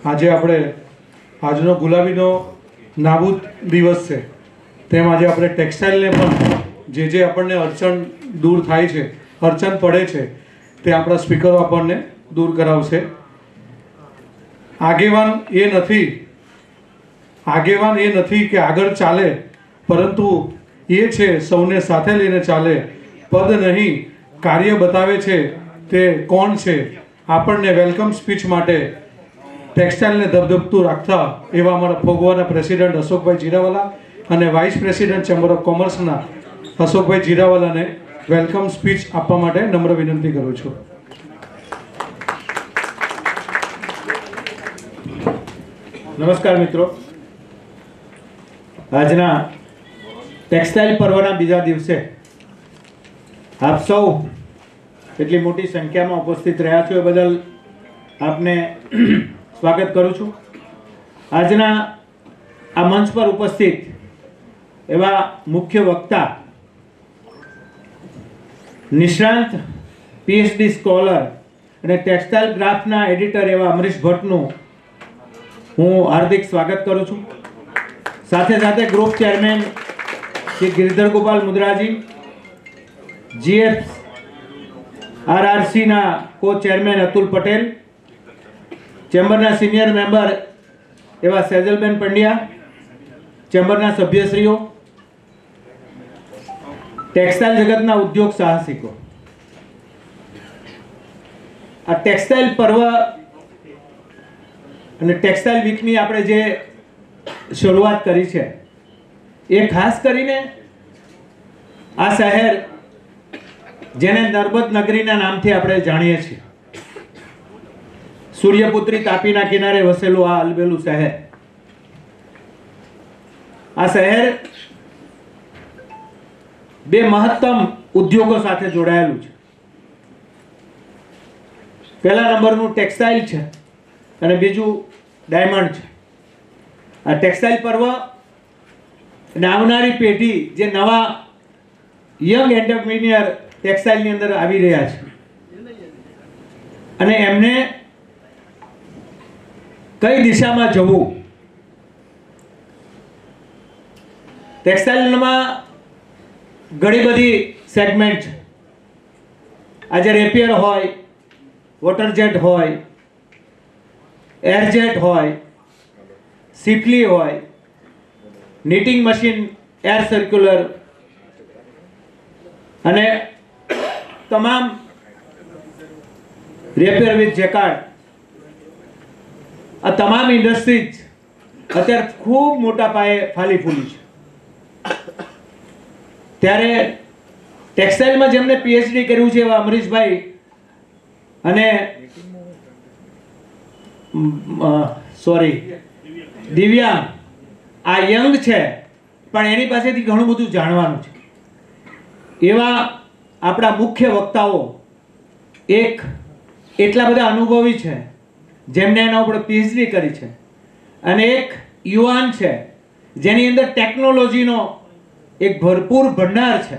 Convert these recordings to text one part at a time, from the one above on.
આજે આપણે આજનો ગુલાબીનો નાબૂદ દિવસ છે, તેમ આજે આપણે ટેક્સટાઇલને પણ જે આપણને અડચણ દૂર થાય છે, અડચણ પડે છે, તે આપણા સ્પીકરો આપણને દૂર કરાવશે. આગેવાન એ નથી કે આગળ ચાલે, પરંતુ એ છે સૌને સાથે લઈને ચાલે. પદ નહીં કાર્ય બતાવે છે તે કોણ છે. આપણને વેલકમ સ્પીચ માટે ટેક્સટાઇલને ધબધબતું રાખતા એવા અમારા ફોગવાના પ્રેસિડેન્ટ અશોકભાઈ જીરાવાલા અને વાઇસ પ્રેસિડેન્ટ ચેમ્બર ઓફ કોમર્સના અશોકભાઈ જીરાવાલાને વેલકમ સ્પીચ આપવા માટે નમ્ર વિનંતી કરું છું. નમસ્કાર મિત્રો, આજના ટેક્સટાઇલ પર્વના બીજા દિવસે આપ સૌ એટલી મોટી સંખ્યામાં ઉપસ્થિત રહ્યા છો એ બદલ આપને સ્વાગત કરું છું. આજના આ મંચ પર ઉપસ્થિત એવા મુખ્ય વક્તા, નિષ્ણાંત પીએચડી સ્કોલર અને ટેક્સટાઇલ ગ્રાફના એડિટર એવા અમરીશ ભટ્ટનું હું હાર્દિક સ્વાગત કરું છું. સાથે સાથે ગ્રુપ ચેરમેન શ્રી ગિરિધર ગોપાલ મુદ્રાજી, GFRRCના કો ચેરમેન અતુલ પટેલ, ચેમ્બરના સિનિયર મેમ્બર એવા સેજલબેન પંડ્યા, ચેમ્બરના સભ્યશ્રીઓ, ટેક્સટાઇલ જગતના ઉદ્યોગ સાહસિકો. આ ટેક્સટાઇલ પર્વ અને ટેક્સટાઇલ વીકની આપણે જે શરૂઆત કરી છે એ ખાસ કરીને આ શહેર જેને નર્મદ નગરીના નામથી આપણે જાણીએ છીએ, સૂર્યપુત્રી તાપીના કિનારે વસેલું આ અલબેલું શહેર, આ શહેર બે મહત્તમ ઉદ્યોગો સાથે જોડાયેલું છે. પહેલા નંબરનું ટેક્સટાઇલ છે અને બીજું ડાયમંડ છે. આ ટેક્સટાઇલ પર્વ અને આવનારી પેઢી જે નવા યંગ એન્ટરપ્રિન્યોર ટેક્સટાઇલની અંદર આવી રહ્યા છે અને એમને કઈ દિશામાં જવું, ટેક્સટાઇલમાં ઘણી બધી સેગમેન્ટ છે. આજે રેપિયર હોય, વોટર જેટ હોય, એરજેટ હોય, સિફલી હોય, નીટિંગ મશીન, એર સર્ક્યુલર અને તમામ રેપિયર વિથ જેકાર્ડ, આ તમામ ઇન્ડસ્ટ્રીઝ અત્યારે ખૂબ મોટા પાયે ફાલી ફૂલી છે. ત્યારે ટેક્સટાઇલમાં જેમને પીએચડી કર્યું છે એવા અમરીશભાઈ અને દિવ્યા આ યંગ છે પણ એની પાસેથી ઘણું બધું જાણવાનું છે. એવા આપણા મુખ્ય વક્તાઓ એક એટલા બધા અનુભવી છે જેમને એના ઉપર પીએચડી કરી છે, અને એક યુવાન છે જેની અંદર ટેકનોલોજીનો એક ભરપૂર ભંડાર છે.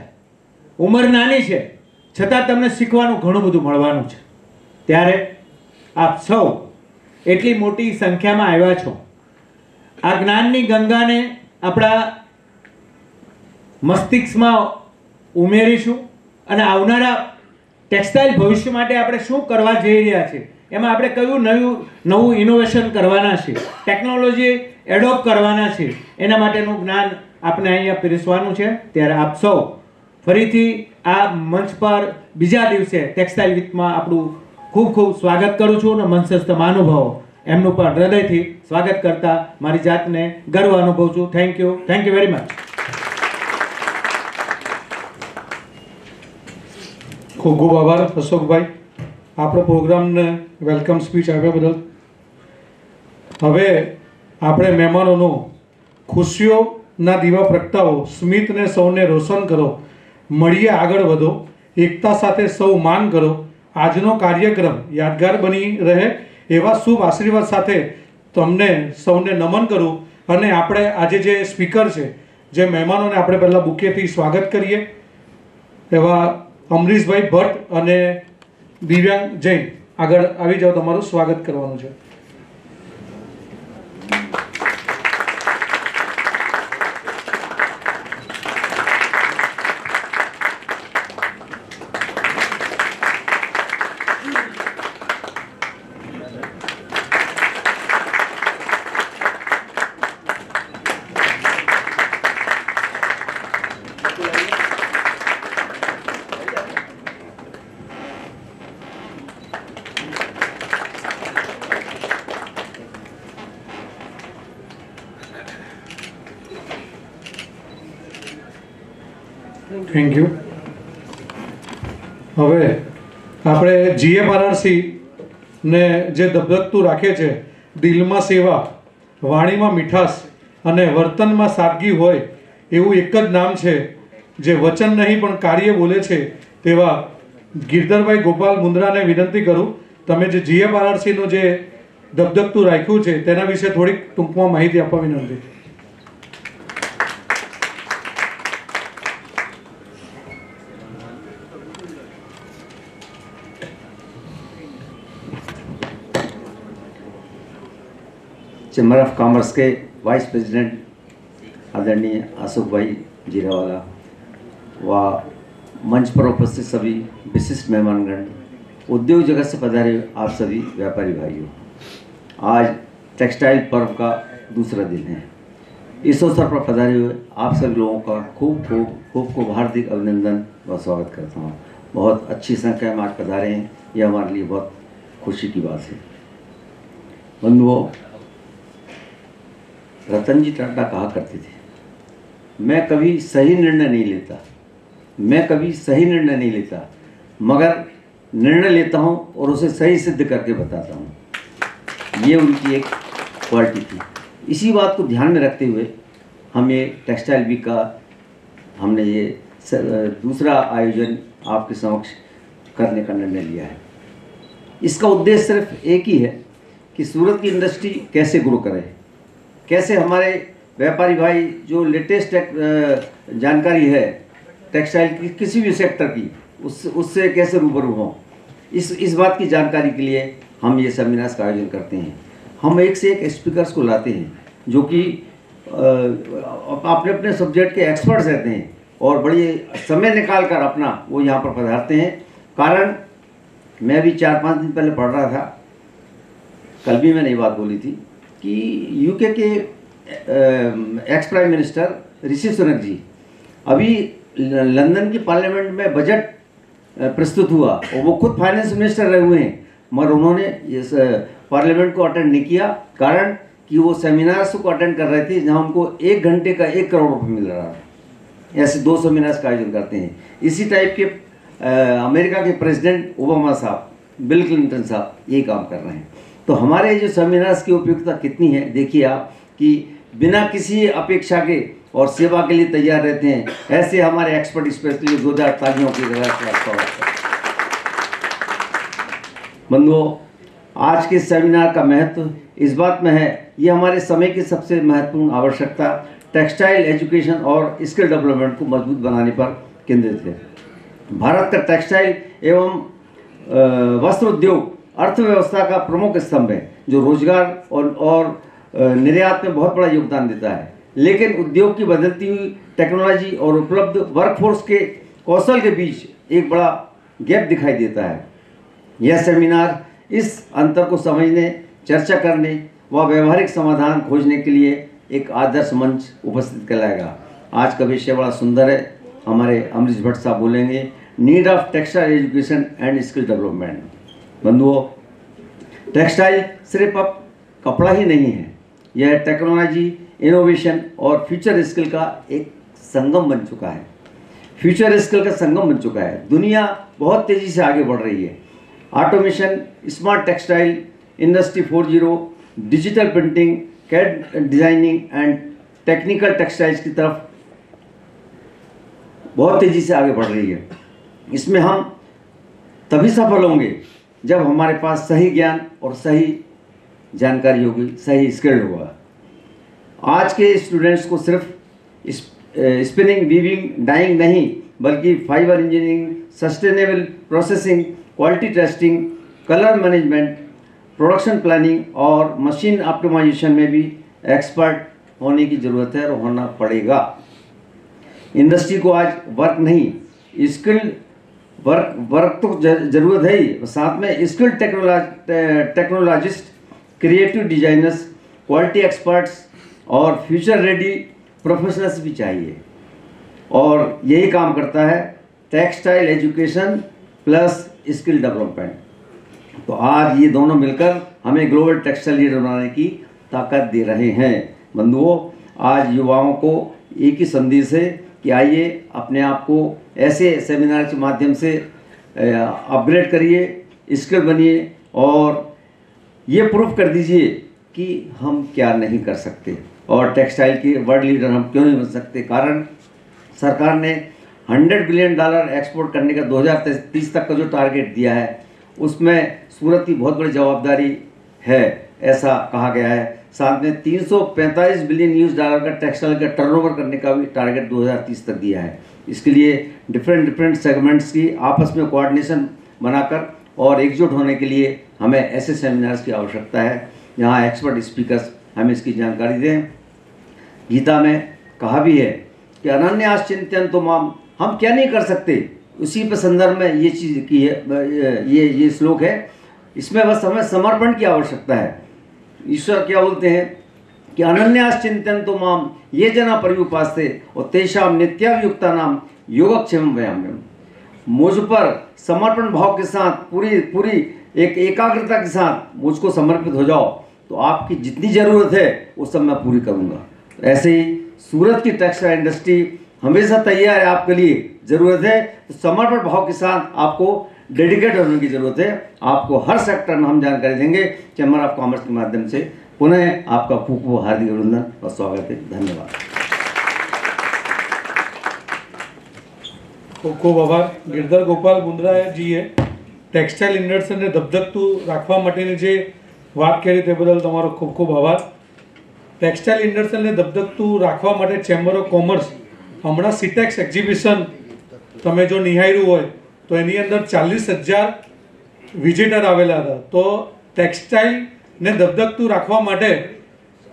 ઉંમર નાની છે છતાં તમને શીખવાનું ઘણું બધું મળવાનું છે. ત્યારે આપ સૌ એટલી મોટી સંખ્યામાં આવ્યા છો. આ જ્ઞાનની ગંગાને આપણા મસ્તિષ્કમાં ઉમેરીશું અને આવનારા ટેક્સટાઇલ ભવિષ્ય માટે આપણે શું કરવા જઈ રહ્યા છીએ, એમાં આપણે કયું નવું ઇનોવેશન કરવાના છે, ટેકનોલોજી એડોપ્ટ કરવાના છે, એના માટેનું જ્ઞાન આપણે અહીંયા પીરસવાનું છે. ત્યારે આપ સૌ ફરીથી આ મંચ પર બીજા દિવસે ટેક્સટાઇલ વીકમાં આપણું ખૂબ ખૂબ સ્વાગત કરું છું અને મંચસ્થ મહાનુભાવો એમનું પણ હૃદયથી સ્વાગત કરતા મારી જાતને ગર્વ અનુભવું છું. Thank you very much. ખૂબ ખૂબ આભાર અશોકભાઈ, આપણો પ્રોગ્રામને વેલકમ સ્પીચ આપ્યા બદલ. હવે આપણે મહેમાનોનો ખુશીઓના દીવા પ્રગટાવો, સ્મિતને સૌને રોશન કરો, મળીએ આગળ વધો, એકતા સાથે સૌ માન કરો. આજનો કાર્યક્રમ યાદગાર બની રહે એવા શુભ આશીર્વાદ સાથે તમને સૌને નમન કરું. અને આપણે આજે જે સ્પીકર છે, જે મહેમાનોને આપણે પહેલાં બુકેથી સ્વાગત કરીએ એવા અમરીશભાઈ ભટ્ટ અને દિવ્યાંગ જૈન આગળ આવી જાઓ, તમારું સ્વાગત કરવાનું છે. Thank you. હવે આપણે જીએફઆરઆરસી ને જે ધબધકતું રાખે છે, દિલમાં સેવા, વાણીમાં મીઠાશ અને વર્તનમાં સાદગી હોય એવું એક જ નામ છે જે વચન નહીં પણ કાર્ય બોલે છે, તેવા ગિરધરભાઈ ગોપાલ મુંદ્રાને વિનંતી કરું, તમે જે જીએફઆરઆરસીનું જે ધબધકતું રાખ્યું છે તેના વિશે થોડીક ટૂંકમાં માહિતી આપવા વિનંતી. चैम्बर ऑफ कॉमर्स के वाइस प्रेसिडेंट आदरणीय अशोक भाई जीरावाला व मंच पर उपस्थित सभी विशिष्ट मेहमानगण, उद्योग जगत से पधारे आप सभी व्यापारी भाइयों, आज टेक्सटाइल पर्व का दूसरा दिन है. इस अवसर पर पधारे हुए आप सभी लोगों का खूब हार्दिक अभिनंदन व स्वागत करता हूँ. बहुत अच्छी संख्या में आज पधारे हैं, यह हमारे लिए बहुत खुशी की बात है. बंधुओं, रतन जी टाटा कहा करते थे, मैं कभी सही निर्णय नहीं लेता, मगर निर्णय लेता हूँ और उसे सही सिद्ध करके बताता हूँ. ये उनकी एक क्वालिटी थी. इसी बात को ध्यान में रखते हुए हम ये टेक्सटाइल वीक का हमने ये दूसरा आयोजन आपके समक्ष करने का निर्णय लिया है. इसका उद्देश्य सिर्फ एक ही है कि सूरत की इंडस्ट्री कैसे ग्रो करे, कैसे हमारे व्यापारी भाई जो लेटेस्ट जानकारी है टेक्सटाइल की किसी भी सेक्टर की उससे कैसे रूबरू हों, इस बात की जानकारी के लिए हम ये सेमिनार्स का आयोजन करते हैं. हम एक से एक स्पीकर्स को लाते हैं जो कि अपने अपने सब्जेक्ट के एक्सपर्ट्स रहते हैं और बड़ी समय निकाल कर अपना वो यहाँ पर पधारते हैं. कारण मैं भी 4-5 दिन पहले पढ़ रहा था, कल भी मैंने ये बात बोली थी कि यूके के ex prime minister Rishi Sunak जी अभी लंदन की पार्लियामेंट में बजट प्रस्तुत हुआ और वो खुद फाइनेंस मिनिस्टर रहे हुए हैं, मगर उन्होंने इस पार्लियामेंट को अटेंड नहीं किया. कारण कि वो सेमिनार्स को अटेंड कर रहे थे जहां उनको 1 घंटे का 1 करोड़ रुपये मिल रहा है. ऐसे 2 सेमिनार्स का आयोजन करते हैं. इसी टाइप के अमेरिका के प्रेसिडेंट ओबामा साहब, बिल क्लिंटन साहब यही काम कर रहे हैं. तो हमारे जो सेमिनार्स की उपयुक्तता कितनी है देखिए आप, कि बिना किसी अपेक्षा के और सेवा के लिए तैयार रहते हैं. ऐसे हमारे एक्सपर्ट स्पेशलिस्ट 2000 तालियों की बंधुओं, आज के सेमिनार का महत्व इस बात में है, ये हमारे समय की सबसे महत्वपूर्ण आवश्यकता टेक्सटाइल एजुकेशन और स्किल डेवलपमेंट को मजबूत बनाने पर केंद्रित है. भारत का टेक्सटाइल एवं वस्त्र उद्योग अर्थव्यवस्था का प्रमुख स्तंभ है, जो रोजगार और निर्यात में बहुत बड़ा योगदान देता है. लेकिन उद्योग की बदलती हुई टेक्नोलॉजी और उपलब्ध वर्कफोर्स के कौशल के बीच एक बड़ा गैप दिखाई देता है. यह सेमिनार इस अंतर को समझने, चर्चा करने व व्यवहारिक समाधान खोजने के लिए एक आदर्श मंच उपस्थित कराएगा. आज का विषय बड़ा सुंदर है. हमारे अमरीश भट्ट साहब बोलेंगे, need of textile education and skill development. बंधुओं, टेक्सटाइल सिर्फ अब कपड़ा ही नहीं है, यह टेक्नोलॉजी, इनोवेशन और फ्यूचर स्किल का एक संगम बन चुका है. फ्यूचर स्किल का संगम बन चुका है. दुनिया बहुत तेज़ी से आगे बढ़ रही है. Automation, smart textile, industry 4.0, digital printing, CAD designing and technical textiles की तरफ बहुत तेज़ी से आगे बढ़ रही है. इसमें हम तभी सफल होंगे जब हमारे पास सही ज्ञान और सही जानकारी होगी, सही स्किल्ड होगा. आज के स्टूडेंट्स को सिर्फ स्पिनिंग, वीविंग, डाइंग नहीं, बल्कि fibre engineering, sustainable processing, quality testing, colour management, production planning और मशीन ऑप्टिमाइजेशन में भी एक्सपर्ट होने की ज़रूरत है और होना पड़ेगा. इंडस्ट्री को आज वर्क नहीं, स्किल्ड वर्क तो ज़रूरत है ही, साथ में skilled technologist, creative designers, quality experts और फ्यूचर रेडी प्रोफेशनल्स भी चाहिए. और यही काम करता है textile education plus skill development. तो आज ये दोनों मिलकर हमें ग्लोबल टेक्सटाइल लीडर बनाने की ताकत दे रहे हैं. बंधुओं, आज युवाओं को एक ही संदेश है कि कि आइए अपने आप को ऐसे सेमिनार के माध्यम से अपग्रेड करिए, स्किल बनिए और ये प्रूफ कर दीजिए कि हम क्या नहीं कर सकते और टेक्सटाइल के वर्ल्ड लीडर हम क्यों नहीं बन सकते। कारण सरकार ने $100 बिलियन एक्सपोर्ट करने का 2030 तक का जो टारगेट दिया है उसमें सूरत की बहुत बड़ी जवाबदारी है, ऐसा कहा गया है। साथ में $345 बिलियन का टेक्सटाइल का टर्नओवर करने का भी टारगेट 2030 तक दिया है। इसके लिए डिफरेंट सेगमेंट्स की आपस में कोऑर्डिनेशन बनाकर और एकजुट होने के लिए हमें ऐसे सेमिनार्स की आवश्यकता है जहां एक्सपर्ट स्पीकर्स हमें इसकी जानकारी दें। गीता में कहा भी है कि अनन्यास चिंतन तो माम, हम क्या नहीं कर सकते, उसी पर संदर्भ में ये चीज़ की है, ये श्लोक है। इसमें बस हमें समर्पण की आवश्यकता है। ईश्वर क्या बोलते हैं कि अनन्यास चिंतन तो माम ये जना पर्युपास्ते और तेषाम नित्यायुक्ता नाम योगक्षेम व्यायाम। मुझ पर समर्पण भाव के साथ पूरी एक एकाग्रता के साथ मुझको समर्पित हो जाओ तो आपकी जितनी ज़रूरत है वो सब मैं पूरी करूँगा। ऐसे ही सूरत की टेक्सटाइल इंडस्ट्री हमेशा तैयार है आपके लिए। ज़रूरत है तो समर्पण भाव के साथ आपको डेडिकेट होने की ज़रूरत है। आपको हर सेक्टर में हम जानकारी देंगे। चैम्बर ऑफ कॉमर्स के माध्यम से पुनः आपका खूब खूब हार्दिक अभिनंदन और स्वागत है। धन्यवाद। ખૂબ ખૂબ આભાર ગિરધર ગોપાલ મુંદ્રાજીએ ટેક્સટાઇલ ઇન્ડસ્ટ્રીને ધબધકતું રાખવા માટેની જે વાત કરી તે બદલ તમારો ખૂબ ખૂબ આભાર। ટેક્સટાઇલ ઇન્ડસ્ટ્રીને ધબધકતું રાખવા માટે ચેમ્બર ઓફ કોમર્સ હમણાં સિટેક્સ એક્ઝિબિશન તમે જો નિહાળ્યું હોય તો એની અંદર 40,000 વિઝિટર આવેલા હતા। તો ટેક્સટાઇલને ધબધકતું રાખવા માટે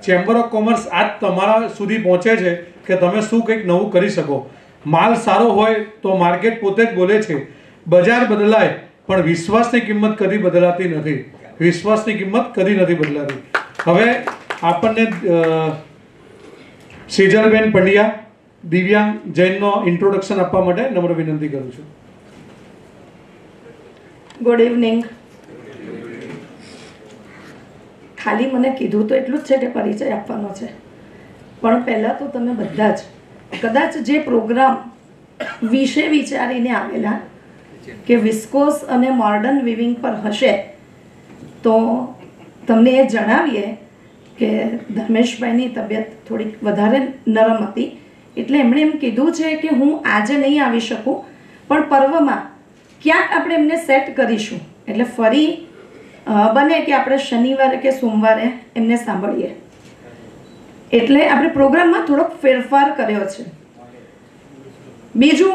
ચેમ્બર ઓફ કોમર્સ આજ તમારા સુધી પહોંચે છે કે તમે શું કંઈક નવું કરી શકો। માલ સારો હોય તો માર્કેટ પોતે જ બોલે છે, બજાર બદલાય પણ વિશ્વાસની કિંમત કદી બદલાતી નથી। વિશ્વાસની કિંમત કદી નથી બદલાતી। હવે આપણને સેજલબેન પંડ્યા દિવ્યાંગ જૈનનો ઇન્ટ્રોડક્શન આપવા માટે નમ્ર વિનંતી કરું છું। Good evening. ખાલી મને કીધું તો એટલું જ છે કે પરિચય આપવાનો છે, પણ પહેલાં તો તમે બધા જ કદાચ જે પ્રોગ્રામ વિશે વિચારીને આવેલા કે વિસ્કોસ અને મોડર્ન વિવિંગ પર હશે તો તમને એ જણાવીએ કે ધર્મેશભાઈની તબિયત થોડીક વધારે નરમ હતી એટલે એમણે એમ કીધું છે કે હું આજે નહીં આવી શકું પણ પર્વમાં ક્યાંક આપણે એમને સેટ કરીશું એટલે ફરી બને કે આપણે શનિવારે કે સોમવારે એમને સાંભળીએ। એટલે આપણે પ્રોગ્રામમાં થોડોક ફેરફાર કર્યો છે। બીજું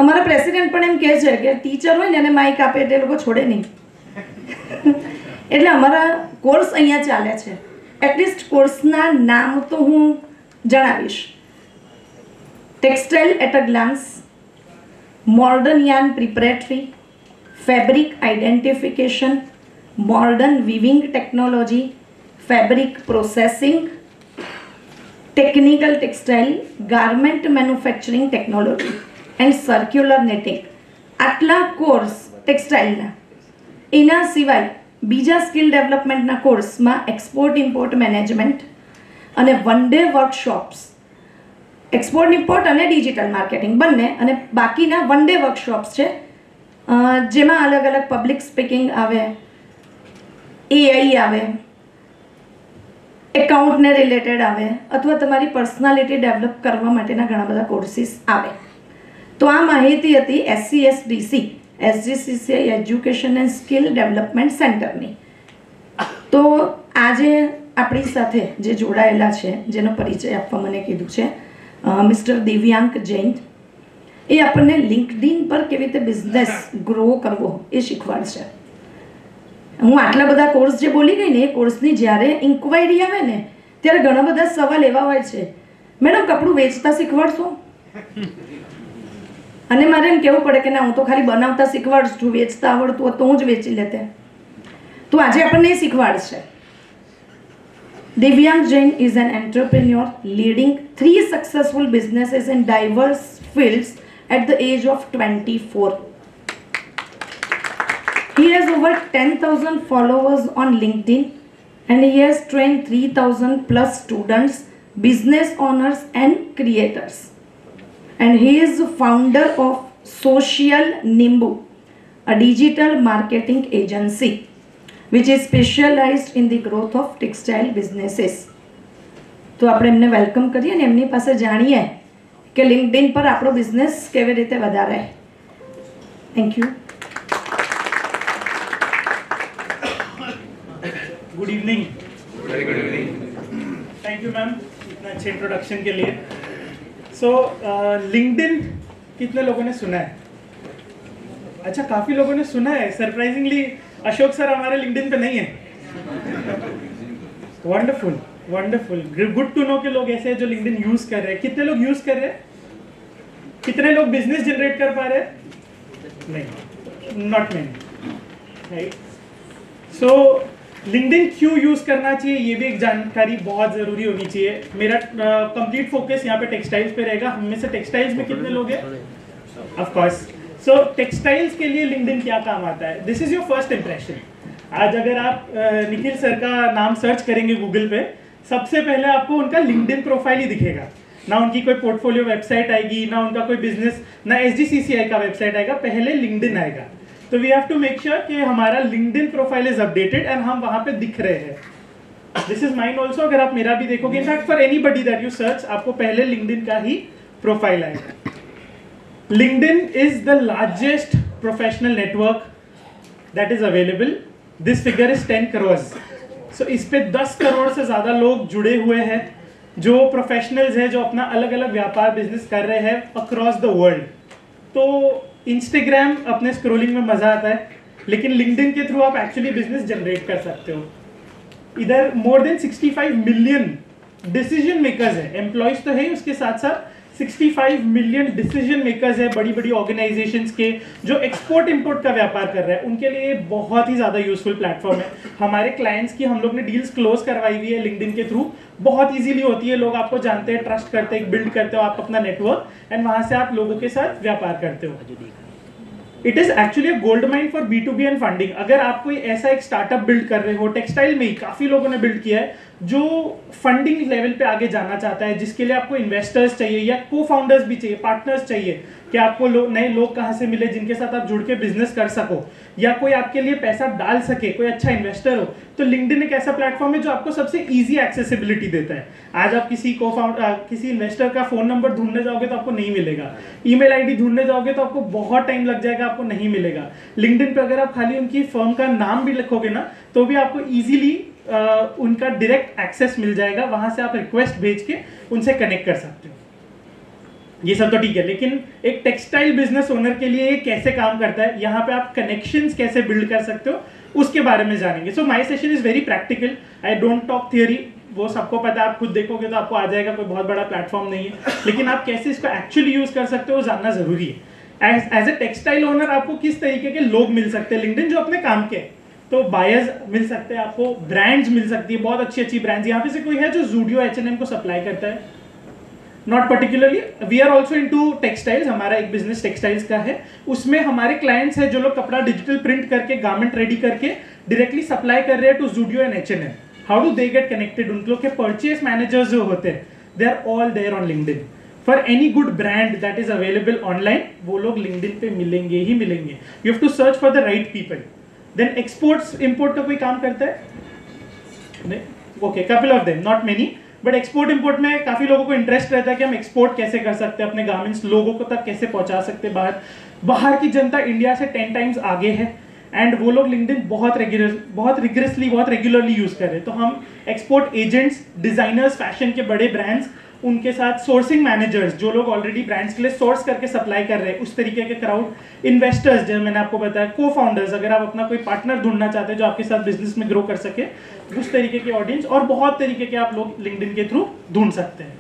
અમારા પ્રેસિડેન્ટ પણ એમ કહે છે કે ટીચર હોય ને એને માઇક આપે એટલે લોકો છોડે નહીં એટલે અમારા કોર્સ અહીંયા ચાલે છે। એટલીસ્ટ કોર્સના નામ તો હું જણાવીશ। Textile at a glance, modern yarn preparatory, fabric identification, modern weaving technology, fabric processing, technical textile, garment manufacturing technology and circular netting, આટલા કોર્સ ટેક્સટાઇલના। એના સિવાય બીજા સ્કિલ ડેવલપમેન્ટના કોર્સમાં એક્સપોર્ટ ઇમ્પોર્ટ મેનેજમેન્ટ અને one day workshops, export import અને digital marketing બંને, અને બાકીના વન ડે વર્કશોપ્સ છે જેમાં અલગ અલગ પબ્લિક સ્પીકિંગ આવે, એઆઈ આવે, એકાઉન્ટને રિલેટેડ આવે અથવા તમારી પર્સનાલિટી ડેવલપ કરવા માટેના ઘણા બધા કોર્સીસ આવે। તો આ માહિતી હતી SCSDC SGCCI education and skill development સેન્ટરની। તો આજે આપણી સાથે જે જોડાયેલા છે જેનો પરિચય આપવા મને કીધું છે મિસ્ટર દિવ્યાંક જૈન, એ આપણને લિંક્ડઇન પર કેવી રીતે બિઝનેસ ગ્રો કરવો એ શીખવાડશે। હું આટલા બધા કોર્સ જે બોલી ગઈ ને એ કોર્સની જ્યારે ઇન્ક્વાયરી આવે ને ત્યારે ઘણા બધા સવાલ એવા હોય છે, મેડમ કપડું વેચતા શીખવાડશો? અને મારે એમ કહેવું પડે કે ના, હું તો ખાલી બનાવતા શીખવાડું છું, વેચતા આવડતું હોત તો હું જ વેચી લેતે। તો આજે આપણને એ શીખવાડશે। Divyang Jain is an entrepreneur leading 3 successful businesses in diverse fields at the age of 24. He has over 10,000 followers on LinkedIn and he has trained 3,000 plus students, business owners and creators. and he is founder of Social Nimbu, a digital marketing agency which is specialized in the growth of textile businesses. તો આપણે એમને welcome કરીએ અને એમની પાસે જાણીએ કે LinkedIn પર આપણો બિઝનેસ કેવી રીતે વધારે. Thank you. Good evening. Very good evening. Thank you ma'am इतना अच्छे इंट्रोडक्शन के लिए. सो लिंक्डइन कितने लोगों ने सुना है? अच्छा, काफ़ी लोगों ने सुना है. सरप्राइजिंगली अशोक सर हमारे लिंक्डइन पे नहीं है. Wonderful wonderful. Good to know के लोग ऐसे हैं जो लिंक्डइन यूज़ कर रहे हैं. कितने लोग यूज़ कर रहे हैं? कितने लोग बिजनेस जनरेट कर पा रहे हैं? नहीं, not many. Right. So LinkedIn क्यों यूज़ करना चाहिए ये भी एक जानकारी बहुत ज़रूरी होनी चाहिए. मेरा कंप्लीट फोकस यहाँ पे टेक्सटाइल्स पे रहेगा. हम में से टेक्सटाइल्स में कितने लोग हैं? Of course. सो टेक्सटाइल्स के लिए लिंक्डइन क्या काम आता है? This is your first impression. आज अगर आप निखिल सर का नाम सर्च करेंगे गूगल पे, सबसे पहले आपको उनका लिंक्डइन प्रोफाइल ही दिखेगा. ना उनकी कोई पोर्टफोलियो वेबसाइट आएगी, ना उनका कोई बिजनेस, ना SGCCI का वेबसाइट आएगा. पहले लिंक्डइन आएगा. तो we have to make sure कि हमारा LinkedIn profile is updated and हम वहां पे दिख रहे हैं. This is mine also. अगर आप मेरा भी देखोगे, in fact for anybody that you search, आपको पहले लिंक्डइन का ही प्रोफाइल आएगा. LinkedIn is the largest professional network that is available. This figure is 10 crore. So इस पे 10 करोड़ से ज्यादा लोग जुड़े हुए हैं जो प्रोफेशनल्स हैं, जो अपना अलग अलग व्यापार बिजनेस कर रहे हैं अक्रॉस द वर्ल्ड. तो इंस्टाग्राम अपने स्क्रोलिंग में मजा आता है, लेकिन लिंक्डइन के थ्रू आप एक्चुअली बिजनेस जनरेट कर सकते हो. इधर more than 65 million decision makers है. एम्प्लॉयज तो है, उसके साथ साथ 65 मिलियन डिसीजन मेकर्स है बड़ी बड़ी ऑर्गेनाइजेशंस के, जो एक्सपोर्ट इंपोर्ट का व्यापार कर रहे हैं. उनके लिए ये बहुत ही ज़्यादा यूजफुल प्लेटफॉर्म है. हमारे क्लाइंट्स की हम लोग ने डील्स क्लोज करवाई हुई है लिंक्डइन के थ्रू. बहुत इजीली होती है. लोग आपको जानते हैं, ट्रस्ट करते हैं, बिल्ड करते हो आप अपना नेटवर्क, एंड वहाँ से आप लोगों के साथ व्यापार करते हो. It is actually a gold mine for B2B and funding. अगर आप कोई ऐसा एक स्टार्टअप बिल्ड कर रहे हो, टेक्सटाइल में ही काफी लोगों ने बिल्ड किया है, जो फंडिंग लेवल पे आगे जाना चाहता है, जिसके लिए आपको इन्वेस्टर्स चाहिए या को फाउंडर्स भी चाहिए, पार्टनर्स चाहिए, कि आपको नए लोग कहाँ से मिले जिनके साथ आप जुड़ के बिजनेस कर सको, या कोई आपके लिए पैसा डाल सके, कोई अच्छा इन्वेस्टर हो. तो लिंक्डइन एक ऐसा प्लेटफॉर्म है जो आपको सबसे इजी एक्सेसिबिलिटी देता है. आज आप किसी इन्वेस्टर का फोन नंबर ढूंढने जाओगे तो आपको नहीं मिलेगा. ईमेल आईडी ढूंढने जाओगे तो आपको बहुत टाइम लग जाएगा, आपको नहीं मिलेगा. लिंक्डइन पे अगर आप खाली उनकी फर्म का नाम भी लिखोगे ना, तो भी आपको इजीली उनका डायरेक्ट एक्सेस मिल जाएगा. वहां से आप रिक्वेस्ट भेज के उनसे कनेक्ट कर सकते हो. ये सब तो ठीक है, लेकिन एक टेक्सटाइल बिजनेस ओनर के लिए ये कैसे काम करता है, यहाँ पे आप कनेक्शंस कैसे बिल्ड कर सकते हो, उसके बारे में जानेंगे. So my session is very practical. I don't talk theory. वो सबको पता है, आप खुद देखोगे तो आपको आ जाएगा. कोई बहुत बड़ा प्लेटफॉर्म नहीं है, लेकिन आप कैसे इसको एक्चुअली यूज कर सकते हो जानना जरूरी है. एज ए टेक्सटाइल ओनर आपको किस तरीके के लोग मिल सकते हैं लिंक्डइन, जो अपने काम के, तो बायर्स मिल सकते हैं आपको, ब्रांड्स मिल सकती है, बहुत अच्छी अच्छी ब्रांड्स. यहाँ पे से कोई है जो जूडियो H&M को सप्लाई करता है? Not particularly. We are also into textiles. हमारा एक बिजनेस टेक्सटाइल्स का है. उसमें हमारे क्लाइंट्स हैं जो लोग कपड़ा डिजिटल प्रिंट करके, गारमेंट रेडी करके डायरेक्टली सप्लाई कर रहे हैं to Zudio and H&M. How do they get connected? उन लोग के परचेस मैनेजर्स जो होते हैं, they are all there on LinkedIn. For any good brand that is available online, वो लोग लिंक्डइन पे मिलेंगे ही मिलेंगे. You have to search for the right people. Then exports import का कोई काम करता है? नहीं. Okay, couple of them, not many. But export import में काफी लोगों को इंटरेस्ट रहता है कि हम एक्सपोर्ट कैसे कर सकते हैं, अपने गारमेंट्स लोगों को तक कैसे पहुंचा सकते हैं बाहर. बाहर की जनता इंडिया से 10 टाइम्स आगे है, एंड वो लोग लिंक्डइन बहुत रिगरसली, बहुत रेगुलरली यूज कर रहे हैं. तो हम एक्सपोर्ट एजेंट्स, डिजाइनर्स, फैशन के बड़े ब्रांड्स, उनके साथ सोर्सिंग मैनेजर्स, जो लोग ऑलरेडी ब्रांड्स के लिए सोर्स करके सप्लाई कर रहे हैं, उस तरीके के क्राउड, इन्वेस्टर्स, जो मैंने आपको बताया, को फाउंडर्स, अगर आप अपना कोई पार्टनर ढूंढना चाहते हैं जो आपके साथ बिजनेस में ग्रो कर सके, उस तरीके के ऑडियंस, और बहुत तरीके के आप लोग लिंक्डइन के थ्रू ढूंढ सकते हैं.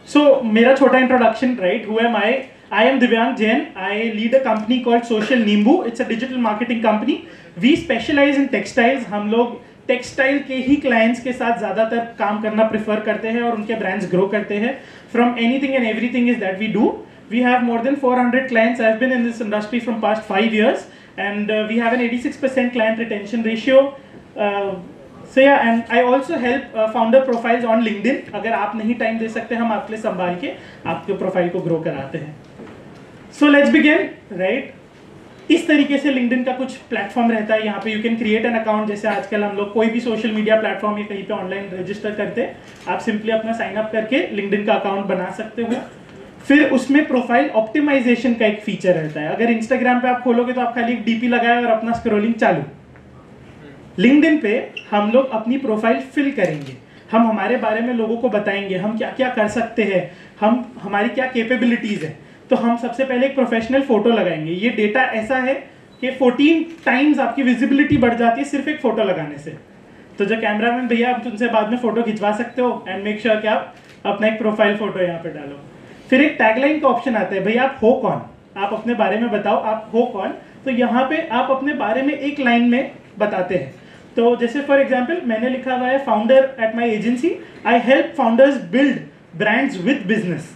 सो मेरा छोटा introduction, right, who am I? I am Divyang Jain. I lead a company called Social Nimbu. It's a digital marketing company. We specialize in textiles. हम लोग टेक्सटाइल के ही क्लाइंट्स के साथ ज़्यादातर काम करना प्रेफर करते हैं और उनके ब्रांड्स ग्रो करते हैं. From anything and everything is that we do. We have more than 400 clients. I've been in this industry from past 5 years, and we have an 86% client retention ratio. So yeah, and I also help founder profiles on LinkedIn. अगर आप नहीं time दे सकते, हम आपके लिए संभाल के आपके प्रोफाइल को ग्रो कराते हैं. So let's begin, right? इस तरीके से LinkedIn का कुछ प्लेटफॉर्म रहता है. यहाँ पे you can create an account. जैसे आजकल हम लोग कोई भी सोशल मीडिया प्लेटफॉर्म या कहीं पे ऑनलाइन रजिस्टर करते हैं, आप सिंपली अपना साइन अप करके LinkedIn का अकाउंट बना सकते हो. फिर उसमें प्रोफाइल ऑप्टिमाइजेशन का एक फीचर रहता है. अगर इंस्टाग्राम पे आप खोलोगे तो आप खाली एक डीपी लगाए और अपना स्क्रॉलिंग चालू. LinkedIn पे हम लोग अपनी प्रोफाइल फिल करेंगे. हम हमारे बारे में लोगों को बताएंगे हम क्या क्या कर सकते हैं, हमारी क्या कैपेबिलिटीज है. तो हम सबसे पहले एक प्रोफेशनल फोटो लगाएंगे. ये डेटा ऐसा है कि 14 टाइम्स आपकी विजिबिलिटी बढ़ जाती है सिर्फ एक फोटो लगाने से. तो जो कैमरामैन भैया, आप उनसे बाद में फोटो खिंचवा सकते हो एंड मेक श्योर कि आप अपना एक प्रोफाइल फोटो यहाँ पे डालो. फिर एक टैगलाइन का ऑप्शन आता है. भैया आप हो कौन, आप अपने बारे में बताओ आप हो कौन. तो यहाँ पे आप अपने बारे में एक लाइन में बताते हैं. तो जैसे फॉर एग्जाम्पल मैंने लिखा हुआ है founder at my agency, I help founders build brands with business,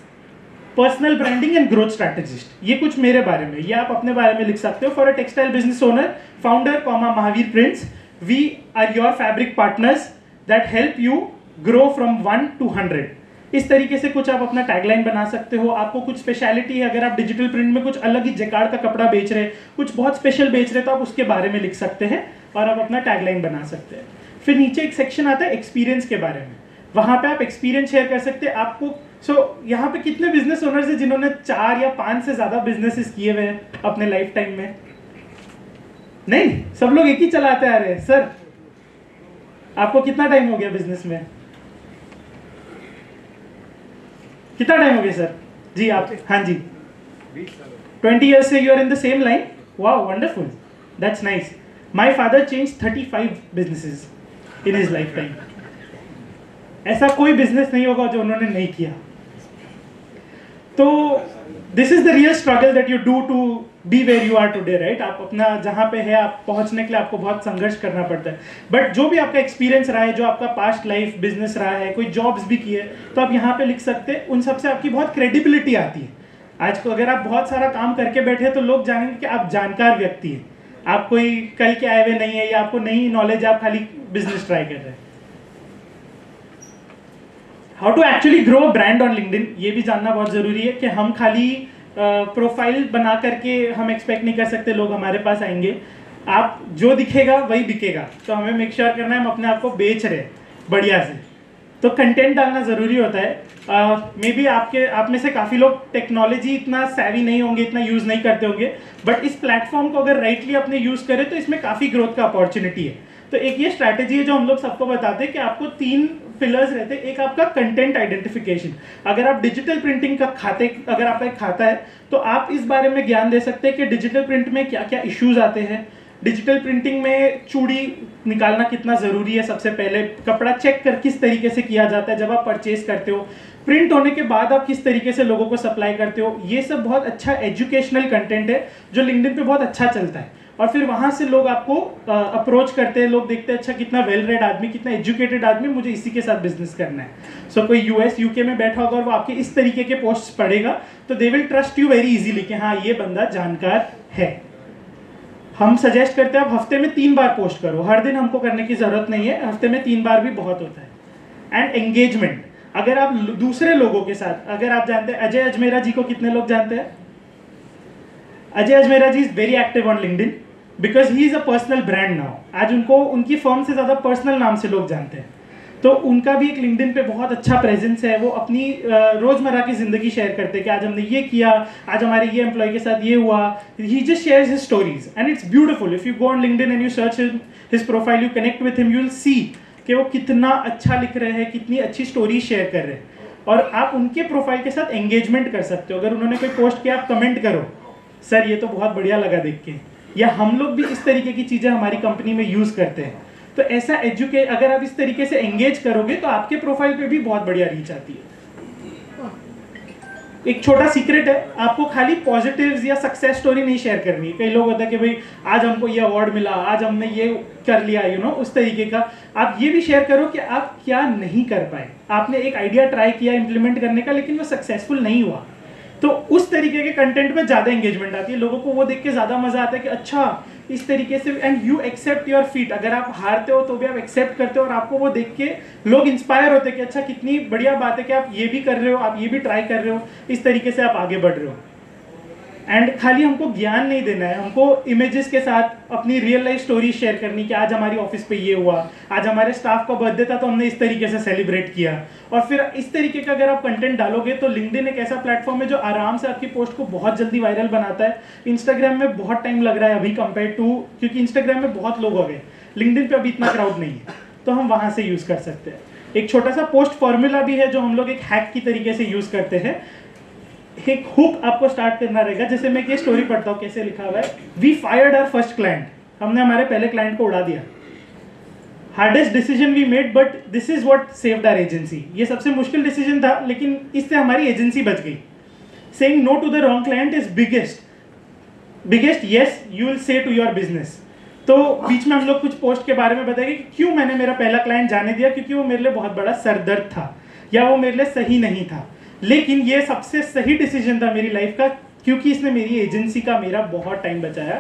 personal branding and growth strategist. ये कुछ मेरे बारे में, ये आप अपने बारे में लिख सकते हो. For a textile business owner, founder comma Mahavir prince, we are your fabric partners that help you grow from 1 to 100. इस तरीके से कुछ आप अपना टैगलाइन बना सकते हो. आपको कुछ स्पेशलिटी है, अगर आप डिजिटल प्रिंट में कुछ अलग ही जैकार्ड का कपड़ा बेच रहे हैं, कुछ बहुत स्पेशल बेच रहे हैं, तो आप उसके बारे में लिख सकते हैं और आप अपना टैगलाइन बना सकते हैं. फिर नीचे एक सेक्शन आता है एक्सपीरियंस के बारे में. वहां पे आप एक्सपीरियंस शेयर कर सकते हैं. आपको यहाँ पे कितने बिजनेस ओनर्स हैं जिन्होंने 4 या 5 से ज्यादा बिजनेसेस किए हुए हैं अपने लाइफ टाइम में? नहीं, सब लोग एक ही चलाते आ रहे हैं. सर आपको कितना टाइम हो गया बिजनेस में? कितना टाइम हो गया सर? जी आप, हाँ जी, 20 years से you are in the same line. Wow, wonderful, that's nice. My father change 35 businesses in his life time. ऐसा कोई बिजनेस नहीं होगा जो उन्होंने नहीं किया. तो this is the real struggle that you do to be where you are today, right? आप अपना जहां पे है आप पहुंचने के लिए आपको बहुत संघर्ष करना पड़ता है. बट जो भी आपका एक्सपीरियंस रहा है, जो आपका पास्ट लाइफ बिजनेस रहा है, कोई जॉब्स भी किए, तो आप यहाँ पे लिख सकते हैं. उन सबसे आपकी बहुत क्रेडिबिलिटी आती है. आज को अगर आप बहुत सारा काम करके बैठे तो लोग जानेंगे कि आप जानकार व्यक्ति हैं, आप कोई कल के आए हुए नहीं है, या आपको नई नॉलेज, आप खाली बिजनेस ट्राई कर रहे हैं. How to actually grow brand on LinkedIn, ये भी जानना बहुत जरूरी है कि हम खाली प्रोफाइल बना करके हम एक्सपेक्ट नहीं कर सकते लोग हमारे पास आएंगे. आप जो दिखेगा वही बिकेगा. तो हमें मेक श्योर करना है हम अपने आप को बेच रहे बढ़िया से. तो कंटेंट डालना जरूरी होता है. मे बी आप में से काफी लोग टेक्नोलॉजी इतना सैवी नहीं होंगे, इतना यूज नहीं करते होंगे, बट इस प्लेटफॉर्म को अगर राइटली अपने यूज करें तो इसमें काफी ग्रोथ का अपॉर्चुनिटी है. तो एक ये स्ट्रैटेजी है जो हम लोग सबको बताते हैं कि आपको 3 पिलर्स रहते हैं. एक आपका कंटेंट आइडेंटिफिकेशन. अगर आप डिजिटल प्रिंटिंग का अगर आपका एक खाता है तो आप इस बारे में ज्ञान दे सकते हैं कि डिजिटल प्रिंट में क्या क्या इश्यूज आते हैं. डिजिटल प्रिंटिंग में चूड़ी निकालना कितना जरूरी है, सबसे पहले कपड़ा चेक कर किस तरीके से किया जाता है जब आप परचेज करते हो, प्रिंट होने के बाद आप किस तरीके से लोगों को सप्लाई करते हो. ये सब बहुत अच्छा एजुकेशनल कंटेंट है जो लिंक्डइन पे बहुत अच्छा चलता है. और फिर वहां से लोग आपको अप्रोच करते हैं. लोग देखते हैं अच्छा कितना वेल रेड आदमी, कितना एजुकेटेड आदमी, मुझे इसी के साथ बिजनेस करना है. सो कोई यूएस यूके में बैठा होगा और वो आपके इस तरीके के पोस्ट पढ़ेगा तो they will trust you very easily कि हाँ ये बंदा जानकार है. हम सजेस्ट करते हैं आप हफ्ते में 3 बार पोस्ट करो. हर दिन हमको करने की जरूरत नहीं है, हफ्ते में 3 बार भी बहुत होता है. एंड एंगेजमेंट, अगर आप दूसरे लोगों के साथ, अगर आप जानते हैं अजय अजमेरा जी को, कितने लोग जानते हैं? Ajay Ajmera ji is very active on LinkedIn because he is a personal brand now. आज उनको उनकी फर्म से ज्यादा पर्सनल नाम से लोग जानते हैं. तो उनका भी एक लिंक्डइन पे बहुत अच्छा प्रेजेंस है. वो अपनी रोजमर्रा की जिंदगी शेयर करते हैं कि आज हमने ये किया, आज हमारे ये एम्प्लॉय के साथ ये हुआ. He just shares his stories and it's beautiful. If you go on LinkedIn and you search his profile, you connect with him, you will see कि वो कितना अच्छा लिख रहे हैं, कितनी अच्छी स्टोरी शेयर कर रहे हैं. और आप उनके प्रोफाइल के साथ एंगेजमेंट कर सकते हो. अगर उन्होंने कोई पोस्ट किया आप कमेंट करो, सर ये तो बहुत बढ़िया लगा देख के, या हम लोग भी इस तरीके की चीजें हमारी कंपनी में यूज करते हैं. तो ऐसा अगर आप इस तरीके से एंगेज करोगे तो आपके प्रोफाइल पे भी बहुत बढ़िया रीच आती है. एक छोटा सीक्रेट है, आपको खाली पॉजिटिव्स या सक्सेस स्टोरी नहीं शेयर करनी है. कई लोग होता है कि भाई आज हमको ये अवार्ड मिला, आज हमने ये कर लिया, उस तरीके का. आप ये भी शेयर करो कि आप क्या नहीं कर पाए. आपने एक आइडिया ट्राई किया इम्प्लीमेंट करने का, लेकिन वो सक्सेसफुल नहीं हुआ. तो उस तरीके के कंटेंट में ज़्यादा एंगेजमेंट आती है, लोगों को वो देख के ज़्यादा मजा आता है कि अच्छा इस तरीके से, and you accept your feat, अगर आप हारते हो तो भी आप एक्सेप्ट करते हो और आपको वो देख के लोग इंस्पायर होते हैं कि अच्छा कितनी बढ़िया बात है कि आप ये भी कर रहे हो, आप ये भी ट्राई कर रहे हो, इस तरीके से आप आगे बढ़ रहे हो। एंड खाली हमको ज्ञान नहीं देना है, हमको इमेजेस के साथ अपनी रियल लाइफ स्टोरी शेयर करनी कि आज हमारी ऑफिस पे ये हुआ, आज हमारे स्टाफ का बर्थडे था तो हमने इस तरीके से सेलिब्रेट किया। और फिर इस तरीके का अगर आप कंटेंट डालोगे तो लिंक्डइन एक ऐसा प्लेटफॉर्म है जो आराम से आपकी पोस्ट को बहुत जल्दी वायरल बनाता है। इंस्टाग्राम में बहुत टाइम लग रहा है अभी कंपेयर टू, क्योंकि इंस्टाग्राम में बहुत लोग हो गए, लिंक्डइन पे अभी इतना क्राउड नहीं है, तो हम वहां से यूज कर सकते हैं। एक छोटा सा पोस्ट फॉर्मूला भी है जो हम लोग एक हैक की तरीके से यूज करते हैं। एक हुक आपको स्टार्ट करना रहेगा, जैसे मैं ये स्टोरी पढ़ता हूँ कैसे लिखा हुआ है, we fired our first client, हमने हमारे पहले क्लाइंट को उड़ा दिया, hardest decision we made but this is what saved our agency, ये सबसे मुश्किल डिसीजन था लेकिन इससे हमारी एजेंसी बच गई। Saying no to the wrong client is biggest yes you will say to your business. तो बीच में हम लोग कुछ पोस्ट के बारे में बताएंगे कि क्यों मैंने मेरा पहला क्लाइंट जाने दिया, क्योंकि वो मेरे लिए बहुत बड़ा सरदर्द था या वो मेरे लिए सही नहीं था, लेकिन ये सबसे सही डिसीजन था मेरी लाइफ का, क्योंकि इसने मेरी एजेंसी का मेरा बहुत टाइम बचाया।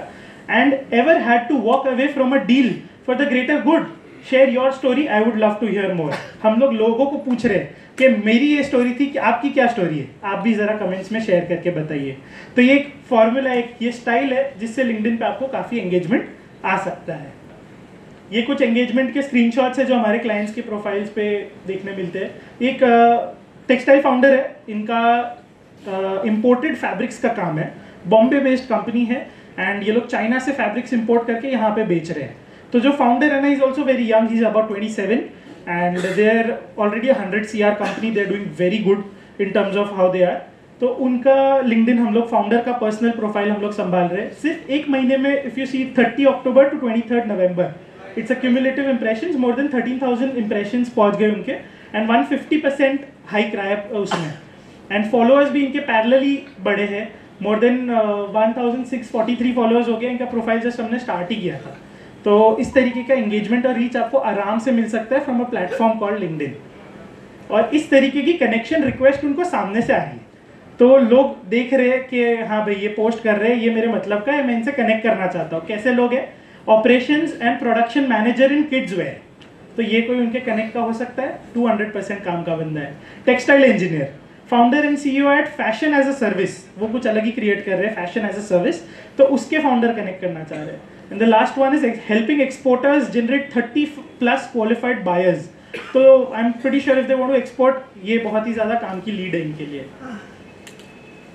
And ever had to walk away from a deal for the greater good, share your story, I would love to hear more. हम लोग लोगों को पूछ रहे हैं कि मेरी ये स्टोरी थी, कि आपकी क्या स्टोरी है, आप भी जरा कमेंट्स में शेयर करके बताइए। तो ये एक फॉर्मूला, एक ये स्टाइल है जिससे लिंक्डइन पे आपको काफी एंगेजमेंट आ सकता है। ये कुछ एंगेजमेंट के स्क्रीनशॉट्स है जो हमारे क्लाइंट्स के प्रोफाइल्स पे देखने मिलते हैं। एक टेक्सटाइल फाउंडर है, इनका इंपोर्टेड फैब्रिक्स का काम है, बॉम्बे बेस्ड कंपनी है एंड ये लोग चाइना से फैब्रिक्स इंपोर्ट करके यहाँ पे बेच रहे हैं। तो जो फाउंडर है ना, is also very young, he is about 27 and they are already 100 CR company, they are doing very good in terms of how they are. तो उनका लिंक्डइन हम लोग फाउंडर का पर्सनल प्रोफाइल हम लोग संभाल रहे हैं। सिर्फ एक महीने में if you see 30 October to 23 November, it's a cumulative impressions, more than 13,000 impressions पहुंच गए उनके एंड 150% हाइक रहा है उसमें। एंड फॉलोअर्स भी इनके पैरेलली बढ़े हैं, मोर देन 1643 फॉलोअर्स हो गए। इनका प्रोफाइल जस्ट हमने स्टार्ट ही किया था। तो इस तरीके का एंगेजमेंट और रीच आपको आराम से मिल सकता है from a platform called LinkedIn. और इस तरीके की कनेक्शन रिक्वेस्ट उनको सामने से आ रही है, तो लोग देख रहे हैं कि हाँ भाई ये पोस्ट कर रहे हैं, ये मेरे मतलब का है, मैं इनसे कनेक्ट करना चाहता हूँ। कैसे लोग हैं? Operations and production manager in kids where, तो ये कोई उनके कनेक्ट का हो सकता है, 200% काम का बंदा है। Textile engineer, founder and CEO at fashion as a service, वो कुछ अलग ही क्रिएट कर रहे हैं, फैशन एज अ सर्विस, तो उसके फाउंडर कनेक्ट करना चाह रहे हैं। And the last one is helping exporters generate 30+ qualified buyers, तो I am pretty sure if they want to export, ये बहुत ही ज्यादा काम की लीड है इनके लिए।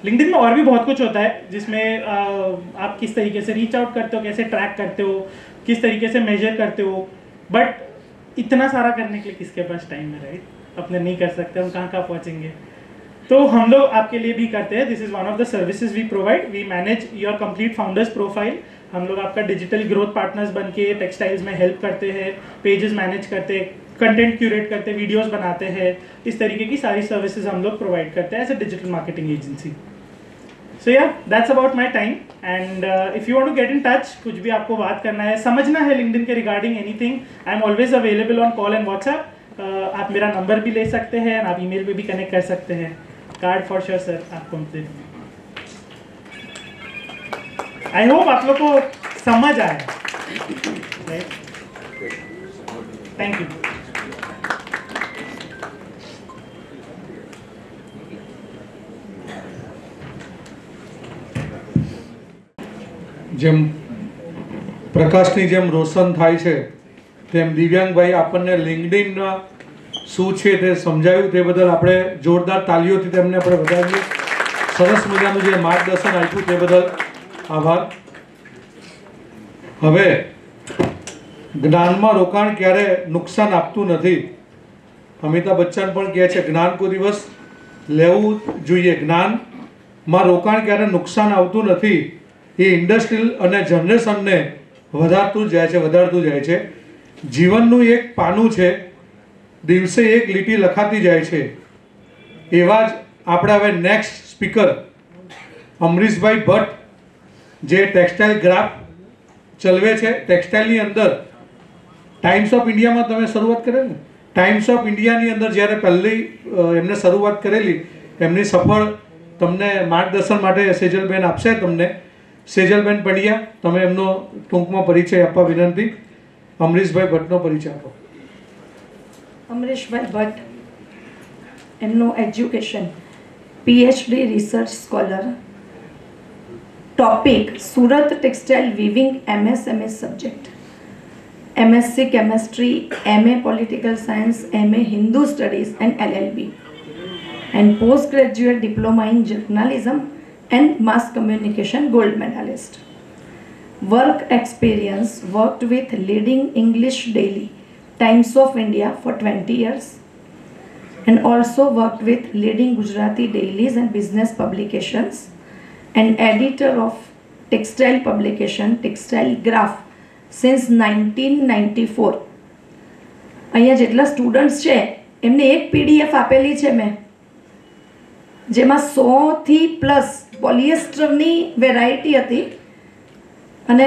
लिंक्डइन में और भी बहुत कुछ होता है जिसमें आप किस तरीके से रीच आउट करते हो, कैसे ट्रैक करते हो, किस तरीके से मेजर करते हो, बट इतना सारा करने के लिए किसके पास टाइम है, राइट? अपने नहीं कर सकते, हम कहाँ पहुँचेंगे? तो हम लोग आपके लिए भी करते हैं। This is one of the services we provide. We manage your complete founders profile. हम लोग आपका डिजिटल ग्रोथ पार्टनर्स बन के टेक्सटाइल्स में हेल्प करते हैं, पेजेस मैनेज करते हैं, कंटेंट क्यूरेट करते हैं, वीडियोस बनाते हैं, इस तरीके की सारी सर्विसेज हम लोग प्रोवाइड करते हैं as a digital marketing agency. So या that's about my time and if you want to get in touch, कुछ भी आपको बात करना है, समझना है लिंक्डइन के regarding anything, I am always available on call and WhatsApp. आप मेरा नंबर भी ले सकते हैं, आप ईमेल पे भी कनेक्ट कर सकते हैं। कार्ड फॉर श्योर सर आपको हमसे। आई होप आप लोग को समझ आए, थैंक यू। જેમ પ્રકાશની જેમ રોશન થાય છે તેમ દિવ્યાંગભાઈ આપણને લિંક્ડઇન શું છે તે સમજાવ્યું, તે બદલ આપણે જોરદાર તાલીઓથી તેમને આપણે વધાવીએ। સરસ મજાનું જે માર્ગદર્શન આપ્યું તે બદલ આભાર। હવે જ્ઞાનમાં રોકાણ ક્યારે નુકસાન આપતું નથી। અમિતાભ બચ્ચન પણ કહે છે જ્ઞાન કોઈ દિવસ લેવું જોઈએ, જ્ઞાનમાં રોકાણ ક્યારે નુકસાન આવતું નથી। એ ઇન્ડસ્ટ્રીયલ અને જનરેશનને વધારતું જાય છે। જીવનનું એક પાનું છે, દિવસે એક લીટી લખાતી જાય છે। એવા જ આપણા હવે નેક્સ્ટ સ્પીકર અમરીશભાઈ ભટ્ટ, જે ટેક્સટાઇલ ગ્રાફ ચલાવે છે। ટેક્સટાઇલની અંદર ટાઈમ્સ ઓફ ઇન્ડિયામાં તમે શરૂઆત કરેલી ને, ટાઈમ્સ ઓફ ઇન્ડિયાની અંદર જ્યારે પહેલી એમને શરૂઆત કરેલી, એમની સફળ તમને માર્ગદર્શન માટે સેજલબેન આપશે તમને. સેજલબેન પંડ્યા, તમે એમનો ટૂંકમાં પરિચય આપવા વિનંતી. અમરીશભાઈ ભટ્ટનો પરિચય આપો. અમરીશભાઈ ભટ્ટ, એમનું education PhD research scholar, topic Surat textile weaving MSME subject, MSc chemistry, MA political science, MA Hindu studies and LLB, and postgraduate diploma in journalism and mass communication, gold medalist. Work experience: worked with leading English daily Times of India for 20 years and also worked with leading Gujarati dailies and business publications, and editor of textile publication Textile Graph since 1994. અહીંયા જેટલા students છે એમને એક PDF આપેલી છે મેં, જેમાં 100થી plus પોલિએસ્ટરની variety હતી અને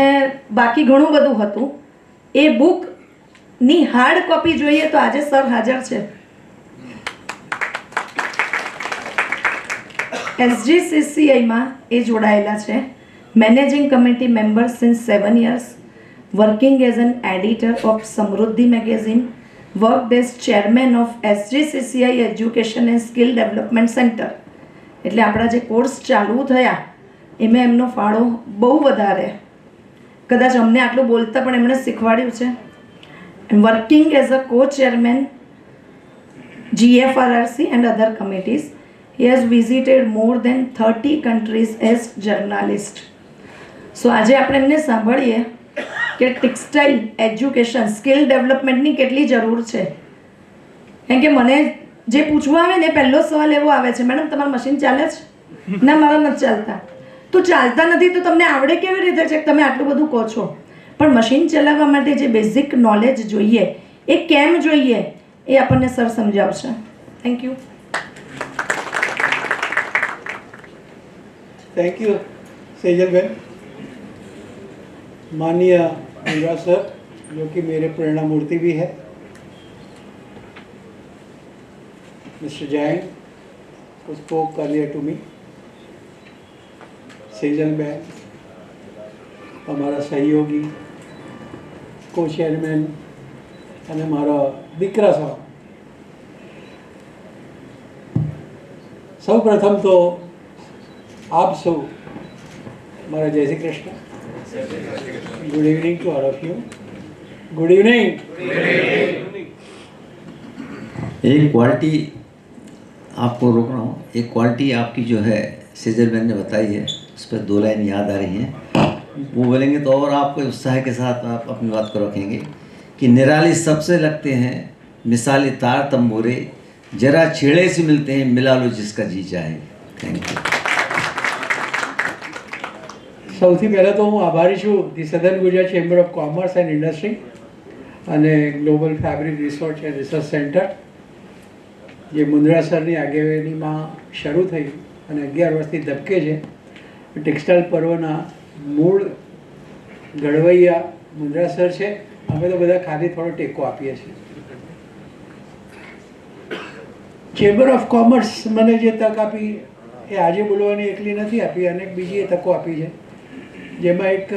બાકી ઘણું બધું હતું. એ બુકની હાર્ડ કોપી જોઈએ તો આજે સર હાજર છે. SGCCIમાં એ જોડાયેલા છે. Managing committee member since 7 years, working as an editor of Samruddhi magazine, worked as chairman of SGCCI education and skill development centre. એટલે આપણા જે કોર્સ ચાલુ થયા એમાં એમનો ફાળો બહુ વધારે, કદાચ અમને આટલું બોલતા પણ એમણે શીખવાડ્યું છે. વર્કિંગ એઝ અ કો chairman GFRRC and other committees. He has visited more than 30 countries as journalist. સો આજે આપણે એમને સાંભળીએ કે ટેક્સટાઇલ એજ્યુકેશન સ્કિલ ડેવલપમેન્ટની કેટલી જરૂર છે. કેમ કે મને જે પૂછવા આવે ને પહેલો સવાલ એવો આવે છે, મેડમ તમારું મશીન ચાલે છે? ના, મારા નથી ચાલતા. તો ચાલતા નથી તો તમને આવડે કેવી રીતે છે કે તમે આટલું બધું કહો છો? પણ મશીન ચલાવવા માટે જે બેઝિક નોલેજ જોઈએ એ કેમ જોઈએ એ આપણને સર સમજાવશે. Thank you. Thank you Sejal बहन. माननीय अनुराग सर, जो कि मेरे प्रेरणा मूर्ति भी है, mister Jain who spoke earlier to me, Sejal बहन हमारा सहयोगी को चेयरमैन અને મારા દીકરા સાહેબ, સૌ પ્રથમ તો आप सब हमारा जय Shri Krishna. Good evening to all of you. Good evening. एक क्वालिटी आपको रोक रहा हूँ. एक क्वालिटी आपकी जो है सेजल बहन ने बताई है, उस पर 2 लाइन याद आ रही हैं. वो बोलेंगे तो और आपको उत्साह के साथ आप अपनी बात को रखेंगे कि निराली सबसे लगते हैं मिसाली तार तंबूरे, जरा छेड़े से मिलते हैं मिला लो जिसका जी चाहे. Thank you. સૌથી પહેલાં તો હું આભારી છું the southern Gujarat chamber of commerce and industry અને global fabric research and research centre, જે મુંદ્રા સરની આગેવાનીમાં શરૂ થઈ અને 11 વર્ષથી ધબકે છે. ટેક્સટાઇલ પર્વના મૂળ ઘડવૈયા મુંદ્રા સર છે. અમે તો બધા ખાલી થોડો ટેકો આપીએ છીએ. ચેમ્બર ઓફ કોમર્સ મને જે તક આપી એ આજે બોલવાની એકલી નથી આપી, અનેક બીજી તકો આપી છે, જેમાં એક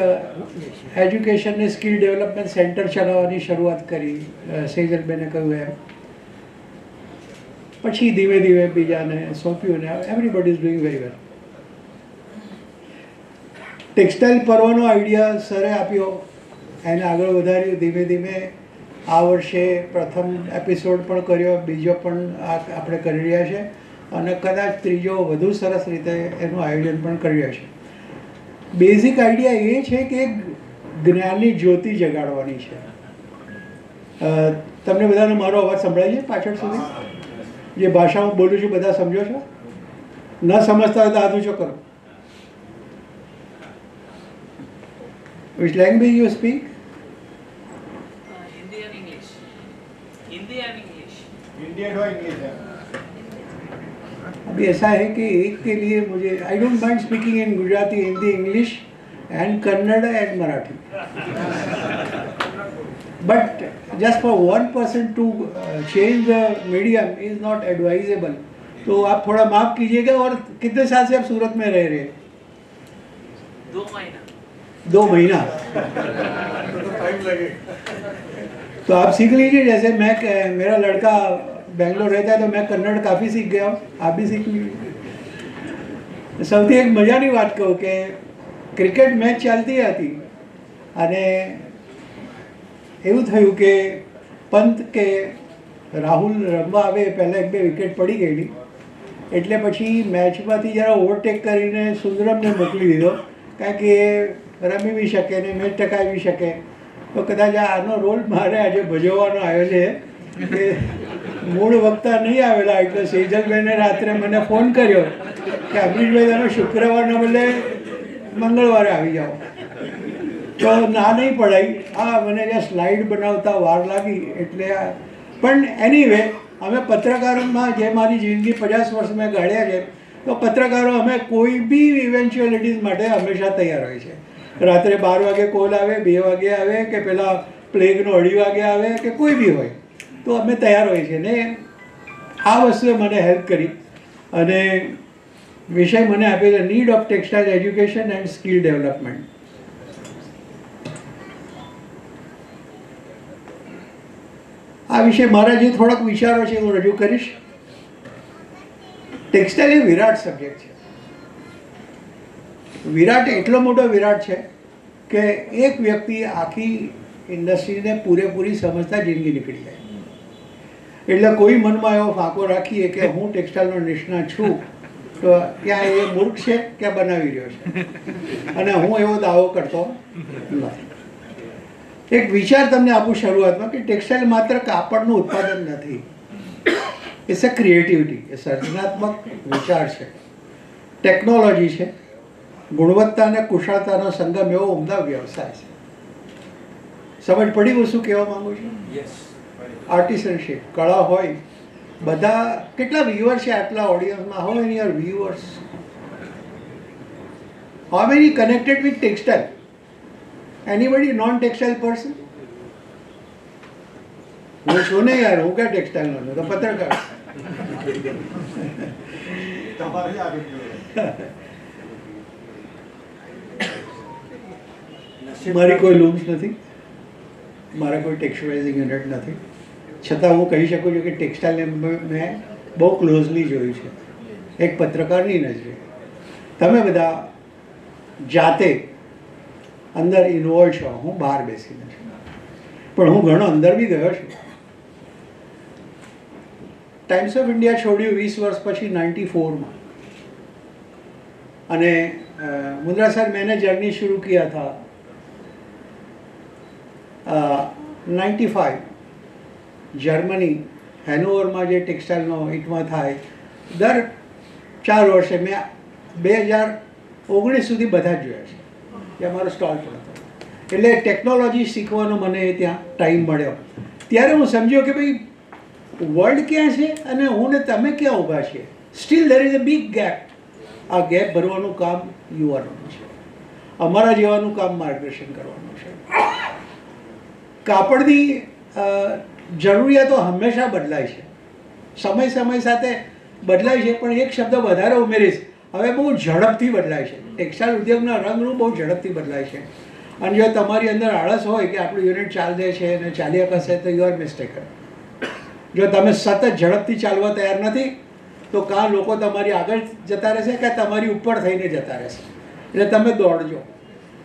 એજ્યુકેશન ને સ્કિલ ડેવલપમેન્ટ સેન્ટર ચલાવવાની શરૂઆત કરી સેજલબેને કહ્યું એમ. પછી ધીમે ધીમે બીજાને સોંપ્યું ને everybody is doing very well. Textile પર્વનો આઈડિયા સરે આપ્યો, એને આગળ વધાર્યું ધીમે ધીમે. આ વર્ષે પ્રથમ એપિસોડ પણ કર્યો, બીજો પણ આપણે કરી રહ્યા છે અને કદાચ ત્રીજો વધુ સરસ રીતે એનું આયોજન પણ કરી રહ્યા છે. બેઝિક આઈડિયા એ છે કે જ્ઞાનની જ્યોતિ જગાડવાની છે. તમને બધાને મારો અવાજ સંભળાય છે પાછળ સુધી? જે ભાષા હું બોલું છું બધા સમજો છો? ન સમજતા હોય તો હાથ ઊંચો કરો. Which language you speak? Hindi and English. Hindi and English. Indian और इंग्लिश है. अभी ऐसा है कि एक के लिए मुझे I don't mind speaking in Gujarati, Hindi, English and Kannada and Marathi. But just for one person to change the medium is not advisable. तो आप थोड़ा माफ़ कीजिएगा। और कितने साल से आप सूरत में रह रहे हैं? 2 महीना 2 महीना। तो आप सीख लीजिए। जैसे मेरा लड़का बेंगलोर रहता है तो मैं कन्नड़ काफ़ी सीख गया हूँ, आप भी सीख लीजिए। સૌથી એક મજાની વાત કહું કે ક્રિકેટ મેચ ચાલતી હતી અને એવું થયું કે પંત કે રાહુલ રમવા આવે પહેલાં 1-2 વિકેટ પડી ગયેલી, એટલે પછી મેચમાંથી જરા ઓવરટેક કરીને સુંદરમને મોકલી દીધો, કારણ કે એ રમી બી શકે ને મેચ ટકાવી શકે. તો કદાચ આનો રોલ મારે આજે ભજવવાનો આવ્યો છે કે મૂળ વક્તા નહીં આવેલા એટલે સેજલભાઈને રાત્રે મને ફોન કર્યો કે અમરીશભાઈ તમે શુક્રવારના બદલે મંગળવારે આવી જાઓ. તો ના નહીં પડાય. હા, મને જ્યાં સ્લાઇડ બનાવતા વાર લાગી એટલે પણ એનીવે અમે પત્રકારોમાં જે મારી જિંદગી 50 વર્ષ મેં ગાળ્યા છે, તો પત્રકારો અમે કોઈ બી ઇવેન્ચ્યુઅલિટીઝ માટે હંમેશા તૈયાર હોય છે. રાત્રે 12 વાગે કોલ આવે, 2 વાગે આવે કે પેલા પ્લેગનો 2:30 વાગે આવે કે કોઈ બી હોય, તો અમે તૈયાર હોય છે. ને આ વસ્તુએ મને હેલ્પ કરી અને વિષય મને આપ્યો છે need of textile education and skill development. આ વિશે મારા જે થોડાક વિચારો છે હું રજૂ કરીશ. ટેક્સટાઇલ એ વિરાટ સબ્જેક્ટ છે. વિરાટ એટલો મોટો વિરાટ છે કે એક વ્યક્તિ આખી ઇન્ડસ્ટ્રીને પૂરેપૂરી સમજતા જિંદગી નીકળી જાય. એટલે કોઈ મનમાં એવો ફાંકો રાખીએ કે હું ટેક્સટાઇલનો નિષ્ણાત છું તો ત્યાં એ મૂર્ખ છે કે બનાવી રહ્યો છે, અને હું એવો દાવો કરતો નથી. એક વિચાર તમને આપું શરૂઆતમાં કે ટેક્સટાઇલ માત્ર કાપડનું ઉત્પાદન નથી, ઇટ્સ અ ક્રિએટિવિટી, એ સર્જનાત્મક વિચાર છે, ટેકનોલોજી છે, ગુણવત્તા અને કુશળતાનો સંગમ એવો ઉમદા વ્યવસાય છે. સમજ પડી હું શું કહેવા માંગુ છું? આર્ટિસનશીપ, કળા હોય. બધા કેટલા વ્યુઅર્સ છે આટલા ઓડિયન્સમાં? How many are viewers? How many connected with textile? Anybody non textile person? હું છું ને યાર, હું ક્યાં ટેક્સટાઇલનો છું, તો પત્રકાર. મારી કોઈ લૂમ્સ નથી, મારા કોઈ ટેક્સટાઇલિંગ યુનિટ નથી, છતાં હું કહી શકું છું કે ટેક્સટાઇલને મેં બહુ ક્લોઝલી જોયું છે એક પત્રકારની નજરે. તમે બધા જાતે અંદર ઇન્વોલ્વ છો, હું બહાર બેસીને છું, પણ હું ઘણો અંદર બી ગયો છું. ટાઈમ્સ ઓફ ઇન્ડિયા છોડ્યું 20 વર્ષ પછી 94 અને मुंद्रा सर मैंने जर्नी शुरू किया था 95 जर्मनी હેનોવરમાં જે ટેક્સટાઇલનો હિટમાં થાય દર 4 વર્ષે મેં 2019 સુધી બધા જ જોયા છે. ત્યાં મારો સ્ટોલ પણ હતો. એટલે ટેકનોલોજી શીખવાનો મને ત્યાં ટાઈમ મળ્યો. ત્યારે હું સમજ્યો કે ભાઈ વર્લ્ડ ક્યાં છે અને હું ને તમે ક્યાં ઊભા છીએ. Steel there is a big gap. આ ગેપ ભરવાનું કામ યુવાનોનું છે, અમારા જેવાનું કામ માર્ગદર્શન કરવાનું છે. કાપડની જરૂરિયાતો હંમેશા બદલાય છે, સમય સાથે બદલાય છે, પણ એક શબ્દ વધારે ઉમેરીશ, હવે બહુ ઝડપથી બદલાય છે. ટેક્સટાઇલ ઉદ્યોગના રંગનું બહુ ઝડપથી બદલાય છે. અને જો તમારી અંદર આળસ હોય કે આપણું યુનિટ ચાલે છે અને ચાલ્યા કરશે તો યુ આર મિસ્ટેકન. જો તમે સતત ઝડપથી ચાલવા તૈયાર નથી તો કાં લોકો તમારી આગળ જતા રહેશે કે તમારી ઉપર થઈને જતા રહેશે. એટલે તમે દોડજો,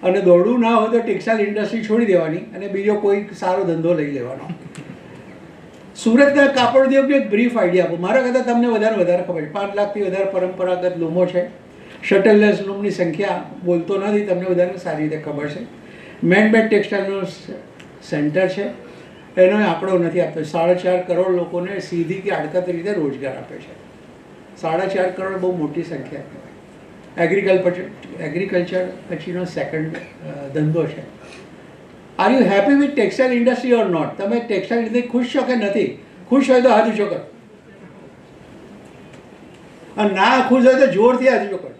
અને દોડવું ના હોય તો ટેક્સટાઇલ ઇન્ડસ્ટ્રી છોડી દેવાની અને બીજો કોઈ સારો ધંધો લઈ લેવાનો. સુરતના કાપડ ઉદ્યોગનો એક બ્રીફ આઈડિયા આપો. મારા કરતાં તમને વધારે ખબર છે. 5 લાખથી વધારે પરંપરાગત લૂમો છે. શટલલેસ લૂમની સંખ્યા બોલતો નથી, તમને બધાને સારી રીતે ખબર છે. મેડ ટેક્સટાઇલનો સેન્ટર છે, એનો આંકડો નથી આપતો. 4.5 કરોડ લોકોને સીધી કે આડકતરી રીતે રોજગાર આપે છે. 4.5 કરોડ બહુ મોટી સંખ્યા કહેવાય. એગ્રીકલ્ચર પછીનો સેકન્ડ ધંધો છે. Are you happy with textile industry or not? તમે ટેક્સટાઇલ ઇન્ડસ્ટ્રી ખુશ છો કે નથી? ખુશ હોય તો હાથ ઊંચો કરો, અને ના ખુશ હોય તો જોરથી હાથ ઊંચો કરો.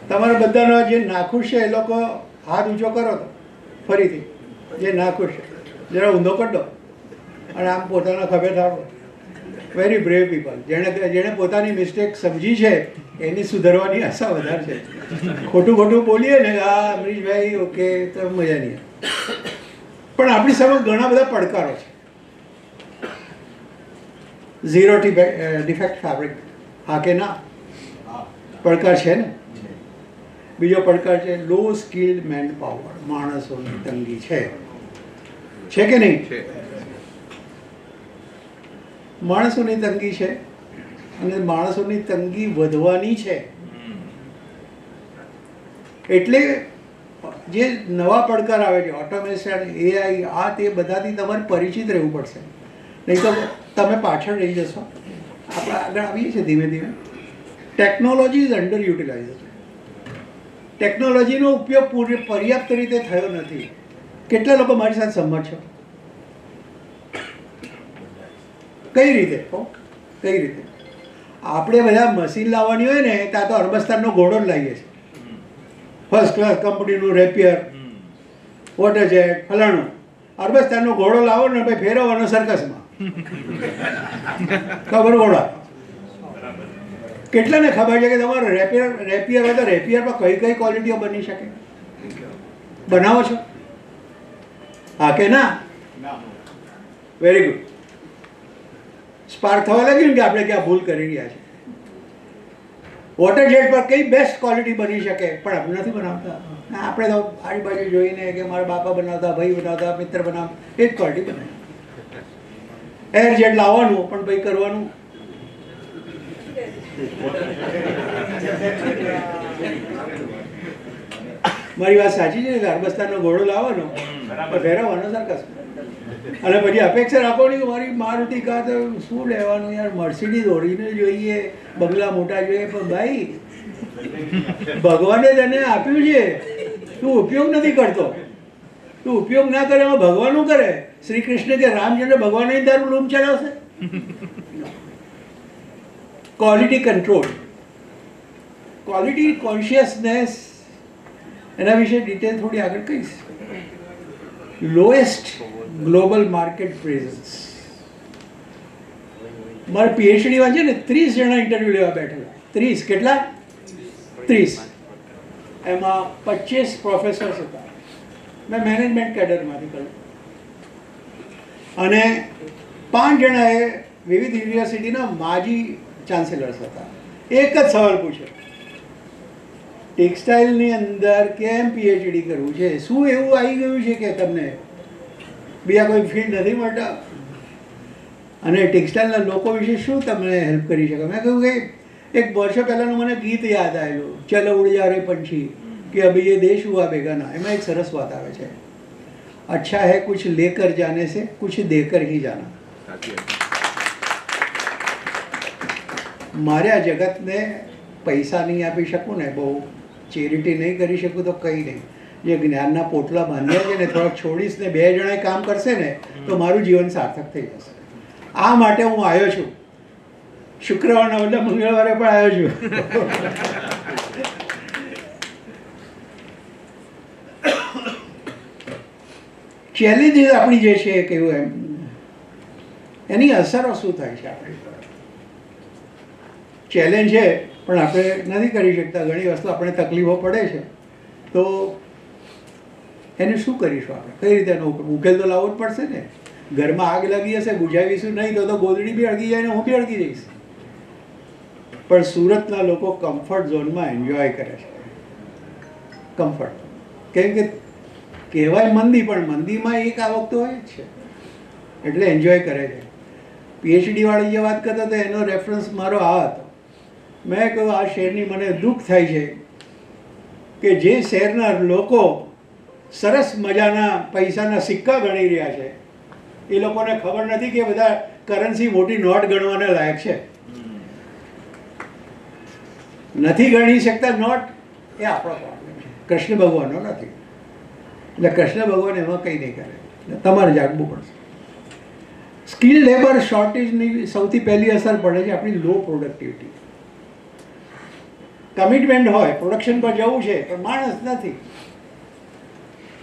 તમારા બધાનો જે નાખુશ છે એ લોકો હાથ ઊંચો કરો તો ફરીથી. જે નાખુશ છે જરા ઊંધો કરી દો અને આમ પોતાના ખભે થાળો. Very brave people. જેણે પોતાની મિસ્ટેક સમજી છે એની સુધારવાની આશા વધારે છે. ખોટું બોલીએ ને આ અમરીશભાઈ ઓકે તો મજા નહીં આવે. પણ આપણી સામે ઘણા બધા પડકારો છે. ઝીરો ડિફેક્ટ ફેબ્રિક, હા કે ના? પડકાર છે ને. બીજો પડકાર છે લો સ્કિલ્ડ મેન પાવર, માણસોની તંગી છે કે નહીં? માણસોની તંગી છે અને માણસોની તંગી વધવાની છે. એટલે જે નવા પડકાર આવે છે ઓટોમેશન, એઆઈ, આ તે બધાથી તમારે પરિચિત રહેવું પડશે, નહીં તો તમે પાછળ રહી જશો. આપણે આગળ આવીએ છીએ ધીમે ધીમે. Technology is under utilise. ટેકનોલોજીનો ઉપયોગ પર્યાપ્ત રીતે થયો નથી. કેટલા લોકો મારી સાથે સંમત છો? કઈ રીતે? કઈ રીતે? આપણે બધા મશીન લાવવાની હોય ને ત્યાં તો અરબસ્તાનનો ઘોડો જ લાવીએ છીએ. ફર્સ્ટ ક્લાસ કંપનીનું રેપિયર, વોટર જેટ, ફલાણું. અરબસ્તાનનો ઘોડો લાવો ને ભાઈ ફેરવવાનો સર્કસમાં. ખબર ઘોડા કેટલાને ખબર છે કે તમારો રેપિયર હોય તો રેપિયરમાં કઈ કઈ ક્વોલિટીઓ બની શકે? બનાવો છો? હા કે ના? Very good. સ્પાર્ક થવા લાગ્યું ને કે આપણે ક્યાં ભૂલ કરી રહ્યા છે. વોટર જેટ પર કઈ બેસ્ટ ક્વોલિટી બની શકે પણ આપણે નથી બનાવતા. આપણે તો આજુબાજુ જોઈને કે મારા બાપા બનાવતા, ભાઈ બનાવતા, મિત્ર બનાવતા, એ જ ક્વોલિટી બનાવી. એર જેટ લાવવાનું પણ ભાઈ કરવાનું મારી વાત સાચી છે. અરબસ્તાનનો ઘોડો લાવવાનો ફેરવવાનો સર્કસ, અને પછી અપેક્ષા રાખવાની કે મારી મારુતિ કાર તો શું લેવાનું યાર, મર્સિડીઝ ઓરિજિનલ જોઈએ, બંગલા મોટા જોઈએ. પણ ભાઈ ભગવાને તને આપ્યું છે, તું ઉપયોગ નથી કરતો. તું ઉપયોગ ના કરે એમાં ભગવાનનું કરે. શ્રી કૃષ્ણ કે રામચંદ્ર ભગવાન તારું લૂમ ચલાવશે? ક્વોલિટી કંટ્રોલ, ક્વોલિટી કોન્શિયસનેસ, એના વિશે ડિટેલ થોડી આગળ કહીશ. Lowest global market presence. મારે પીએચડીમાં છે ને 30 જણા ઇન્ટરવ્યૂ લેવા બેઠેલા. 30 કેટલા? 30. એમાં 25 પ્રોફેસર્સ હતા. મેં મેનેજમેન્ટ કેડરમાંથી કર્યું. અને 5 જણાએ વિવિધ યુનિવર્સિટીના માજી ચાન્સેલર્સ હતા. એક જ સવાલ પૂછ્યો, ટેક્સટાઇલની અંદર કેમ પીએચડી કરવું છે? શું એવું આવી ગયું છે કે તમને બીજા કોઈ ફિલ્ડ નથી મળતા? અને ટેક્સટાઇલના લોકો વિશે શું તમને હેલ્પ કરી શકે? મેં કહ્યું કે એક વર્ષો પહેલાંનું મને ગીત યાદ આવેલું, ચલો ઉડ જા રે પંછી કે અભી ये देश हुआ बेगाना. એમાં એક સરસ વાત આવે છે, अच्छा है कुछ लेकर जाने से कुछ देकर ही जाना. મારે આ જગતને પૈસા નહીં આપી શકું ને, બહુ ચેરિટી નહીં કરી શકું તો કંઈ નહીં. જે જ્ઞાનના પોટલા બાંધ્યા છે ને થોડાક છોડીશ ને 2 જણાએ કામ કરશે ને તો મારું જીવન સાર્થક થઈ જશે. આ માટે હું આવ્યો છું. શુક્રવારના બદલે મંગળવારે પણ આવ્યો છું. ચેલેન્જીસ આપણી જે છે કેવું એમ, એની અસરો શું થાય છે આપણી પર? ચેલેન્જ છે પણ આપણે નથી કરી શકતા. ઘણી વસ્તુ આપણે તકલીફો પડે છે તો એને શું કરીશું આપણે? કઈ રીતે એનો ઉકેલ તો લાવવો જ પડશે ને. ઘરમાં આગ લાગી હશે, બુઝાવીશું નહીં તો ગોદડી બી અળગી જાય ને હું બી અળગી જઈશ. પણ સુરતના લોકો કમ્ફર્ટ ઝોનમાં એન્જોય કરે છે. કમ્ફર્ટ, કેમ કે કહેવાય મંદી, પણ મંદીમાં એક આવક તો હોય જ છે, એટલે એન્જોય કરે છે. પીએચડી વાળી જે વાત કરતા હતા એનો રેફરન્સ મારો આ હતો. મેં કહ્યું આ શહેરની મને દુઃખ થાય છે કે જે શહેરના લોકો સરસ મજાના પૈસાના સિક્કા ગણી રહ્યા છે એ લોકોને ખબર નથી કે બધા કરન્સી મોટી નોટ ગણવાના લાયક છે. નથી ગણી શકતા નોટ, એ આપણો પ્રોબ્લેમ છે, કૃષ્ણ ભગવાનનો નથી. એટલે કૃષ્ણ ભગવાન એમાં કંઈ નહીં કરે, તમારે જાગવું પડશે. સ્કિલ લેબર શોર્ટેજની સૌથી પહેલી અસર પડે છે આપણી લો પ્રોડક્ટિવિટી. કમિટમેન્ટ હોય, પ્રોડક્શન પર જવું છે પણ માણસ નથી.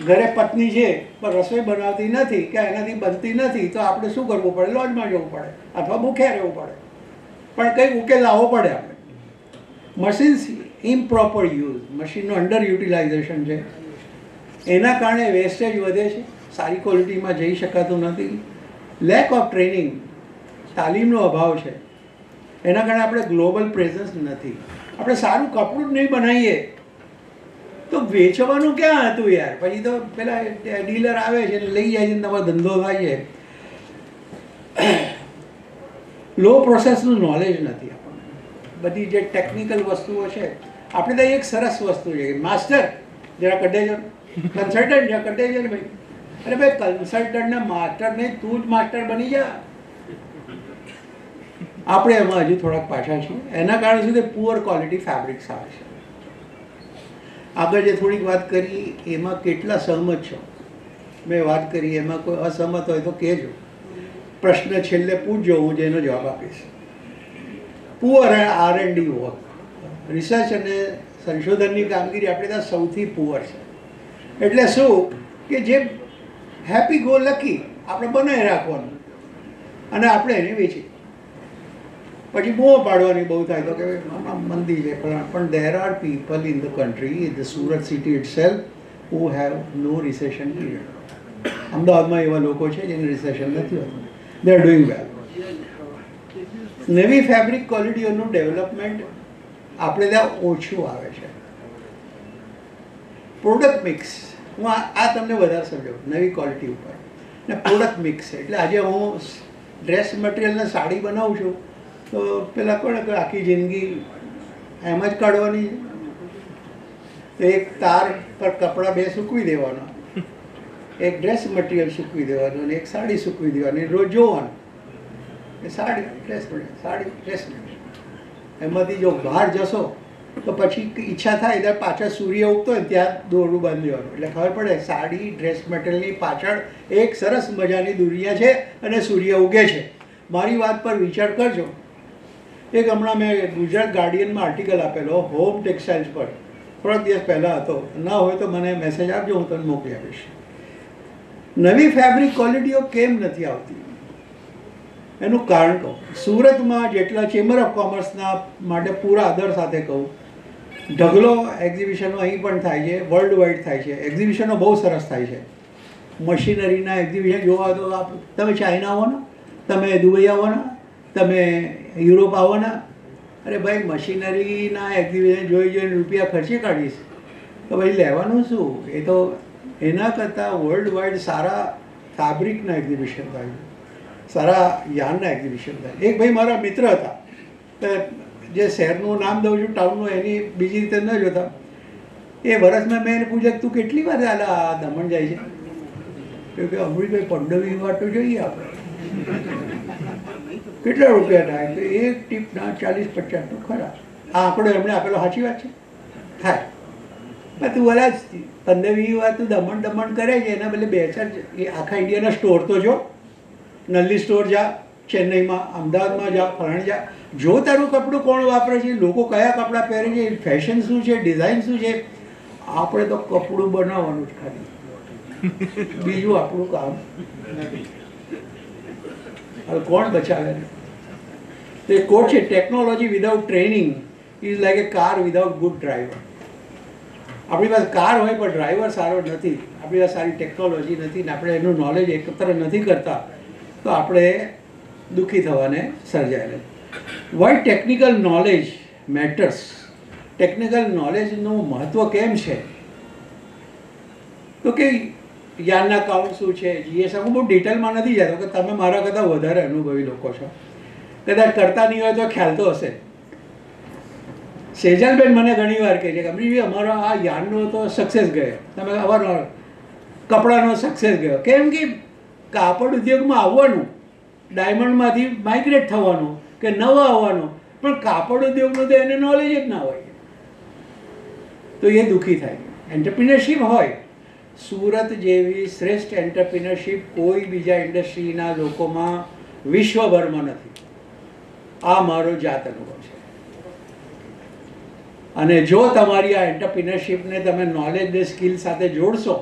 ઘરે પત્ની છે પણ રસોઈ બનાવતી નથી કે એનાથી બનતી નથી, તો આપણે શું કરવું પડે? લોજમાં જવું પડે અથવા ભૂખ્યા રહેવું પડે, પણ કંઈક ઉકેલ લાવવો પડે આપણે. મશીન્સ ઇમ્પ્રોપર યુઝ, મશીનનું અંડર યુટિલાઇઝેશન છે, એના કારણે વેસ્ટેજ વધે છે, સારી ક્વોલિટીમાં જઈ શકાતું નથી, લેક ઓફ ટ્રેનિંગ, તાલીમનો અભાવ છે, એના કારણે આપણે ગ્લોબલ પ્રેઝન્સ નથી. આપણે સારું કપડું જ નહીં બનાવીએ તો વેચવાનું ક્યાં હતું યાર? પછી તો પેલા ડીલર આવે છે લઈ જાય છે ને તમારો ધંધો થાય છે. લો પ્રોસેસનું નોલેજ નથી આપણને. બધી જે ટેકનિકલ વસ્તુઓ છે, આપણે તો એક સરસ વસ્તુ છે કે માસ્ટર જરા કઢે છે, કન્સલ્ટન્ટ જરા કઢે છે ને ભાઈ. અરે ભાઈ કન્સલ્ટન્ટને માસ્ટર નહીં, તું જ માસ્ટર બની જા. આપણે એમાં હજુ થોડાક પાછા છીએ. એના કારણે શું કે પુઅર ક્વોલિટી ફેબ્રિક્સ આવે છે. આગળ જે થોડીક વાત કરી એમાં કેટલા સહમત છો? મેં વાત કરી એમાં કોઈ અસહમત હોય તો કહેજો. પ્રશ્ન છેલ્લે પૂછજો, હું જેનો જવાબ આપીશ. પુઅર R&D વર્ક, રિસર્ચ અને સંશોધનની કામગીરી આપણે ત્યાં સૌથી પુઅર છે. એટલે શું કે જે હેપી ગો લકી આપણે બનાવી રાખવાનું અને આપણે એને વેચી, પછી બહુ પાડવાની બહુ થાય તો કે મંદી છે. પણ there are people in the country, in the Surat city itself, who have no recession period. અમદાવાદમાં એવા લોકો છે જેને રિસેશન નથી હોતું. They are doing well. નવી ફેબ્રિક ક્વોલિટીઓનું ડેવલપમેન્ટ આપણે ત્યાં ઓછું આવે છે. પ્રોડક્ટ મિક્સ, હું આ તમને વધારે સમજાવું નવી ક્વોલિટી ઉપર. ને પ્રોડક્ટ મિક્સ એટલે આજે હું ડ્રેસ મટીરિયલને સાડી બનાવું છું તો પેલા કોણ કે આખી જિંદગી એમ જ કાઢવાની, તો એક તાર પર કપડાં બે સૂકવી દેવાના, એક ડ્રેસ મટીરિયલ સૂકવી દેવાનું અને એક સાડી સૂકવી દેવાની, રોજ જોવાનું એ sari dress material, sari dress material. એમાંથી જો બહાર જશો તો પછી ઈચ્છા થાય ત્યારે પાછળ સૂર્ય ઉગતો હોય ત્યાં દોરડું બાંધી દેવાનું, એટલે ખબર પડે સાડી ડ્રેસ મટીરિયલની પાછળ એક સરસ મજાની દુનિયા છે અને સૂર્ય ઉગે છે. મારી વાત પર વિચાર કરજો. એક હમણાં મેં ગુજરાત ગાર્ડિયનમાં આર્ટિકલ આપેલો હોમ ટેક્સટાઇલ્સ પર, થોડાક દિવસ પહેલાં હતો. ના હોય તો મને મેસેજ આપજો, હું તમને મોકલી આપીશ. નવી ફેબ્રિક ક્વોલિટીઓ કેમ નથી આવતી એનું કારણ કહું. સુરતમાં જેટલા ચેમ્બર ઓફ કોમર્સના માટે પૂરા આદર સાથે કહું, ઢગલો એક્ઝિબિશનો અહીં પણ થાય છે, વર્લ્ડ વાઇડ થાય છે. એક્ઝિબિશનો બહુ સરસ થાય છે. મશીનરીના એક્ઝિબિશન જોવા તો તમે ચાઇના આવવાના, તમે દુબઈ આવવાના, તમે યુરોપ આવવાના. અરે ભાઈ મશીનરીના એક્ઝિબિશન જોઈ જોઈને રૂપિયા ખર્ચી કાઢીશ તો ભાઈ લેવાનું શું? એ તો એના કરતાં વર્લ્ડ વાઇડ સારા ફેબ્રિકના એક્ઝિબિશન થાય, સારા યાનના એક્ઝિબિશન થાય. એક ભાઈ મારા મિત્ર હતા, જે શહેરનું નામ દઉં છું ટાઉનનું, એની બીજી રીતે ન જોતા. એ વર્ષમાં મેં એને પૂછ્યું તું કેટલી વાર આ દમણ જાય છે? કે અમૃતભાઈ 15-20 વાર તો જોઈએ આપણે. કેટલા રૂપિયા થાય? તો એક ટીપના 40-50 તો ખરા. આ આંકડો એમણે આપેલો સાચી વાત છે? થાય. તું બોલા 15-20 વાર તું દમણ કરે છે, એના બદલે 2-4 એ આખા ઇન્ડિયાના સ્ટોર તો જો. નલ્લી સ્ટોર જા, ચેન્નઈમાં, અમદાવાદમાં જા, ફલાણી જા, જો તારું કપડું કોણ વાપરે છે, લોકો કયા કપડાં પહેરે છે, ફેશન શું છે, ડિઝાઇન શું છે. આપણે તો કપડું બનાવવાનું જ ખાલી, બીજું આપણું કામ નથી. હવે કોણ બચાવે? તો એ કોટ છે, technology without training is like A car without good driver. આપણી પાસે કાર હોય પણ ડ્રાઈવર સારો નથી, આપણી પાસે સારી ટેકનોલોજી નથી ને આપણે એનું નોલેજ એકત્ર નથી કરતા તો આપણે દુઃખી થવાને સર્જાયેલા. Why technical knowledge matters. Technical નોલેજનું મહત્ત્વ કેમ છે? તો કે યાનના કાઉન્ટ શું છે, જીએસએમ, હું બહુ ડિટેલમાં નથી જતો કે તમે મારા કરતાં વધારે અનુભવી લોકો છો, કદાચ કરતા નહીં હોય તો ખ્યાલ તો હશે. સેજલબેન મને ઘણી વાર કહે છે કે અમરીજી અમારો આ યાનનો તો સક્સેસ ગયો, તમે અવારનવાર કપડાનો સક્સેસ ગયો. કેમ કે કાપડ ઉદ્યોગમાં આવવાનું, ડાયમંડમાંથી માઇગ્રેટ થવાનું કે નવા આવવાનું, પણ કાપડ ઉદ્યોગનું તો એને નોલેજ જ ના હોય, તો એ દુઃખી થાય. એન્ટરપ્રિનરશિપ હોય, સુરત જેવી શ્રેષ્ઠ એન્ટરપ્રિનરશિપ કોઈ બીજા ઇન્ડસ્ટ્રીના લોકોમાં વિશ્વભરમાં નથી. આ મારો જાત અનુભવ છે. અને જો તમારી આ એન્ટરપ્રિનરશિપને તમે નોલેજ ને સ્કિલ સાથે જોડશો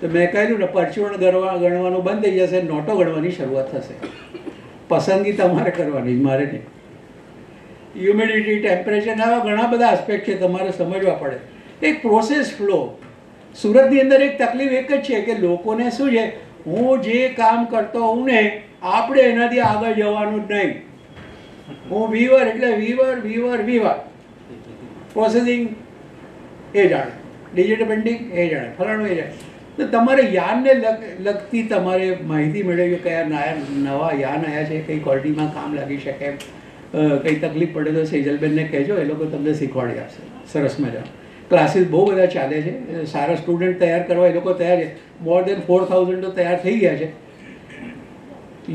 તો મેં કહ્યું ને પરચુરણ ગણવાનું બંધ થઈ જશે, નોટો ગણવાની શરૂઆત થશે. પસંદગી તમારે કરવાની, મારે નહીં. હ્યુમિડિટી, ટેમ્પરેચર, આવા ઘણા બધા આસ્પેક્ટ છે, તમારે સમજવા પડે. એક પ્રોસેસ ફ્લો. સુરતની અંદર એક તકલીફ એક જ છે કે લોકોને શું છે, હું જે કામ કરતો હોઉં ને આપણે એનાથી આગળ જવાનું જ નહીં. હું વીવર એટલે વીવર. પ્રોસેસિંગ એ જાણે, ડિજિટલ પ્રિન્ટિંગ એ જાણે, ફલાણું એ જાણે. તો તમારે યાનને લગતી તમારે માહિતી મેળવવી, કયા નવા યાન આવ્યા છે, કઈ ક્વોલિટીમાં કામ લાગી શકે, કંઈ તકલીફ પડે તો સેજલબેનને કહેજો, એ લોકો તમને શીખવાડી આપશે. સરસ મજા. ક્લાસીસ બહુ બધા ચાલે છે, સારા સ્ટુડન્ટ તૈયાર કરવા એ લોકો તૈયાર છે. મોર દેન 4000 તો તૈયાર થઈ ગયા છે.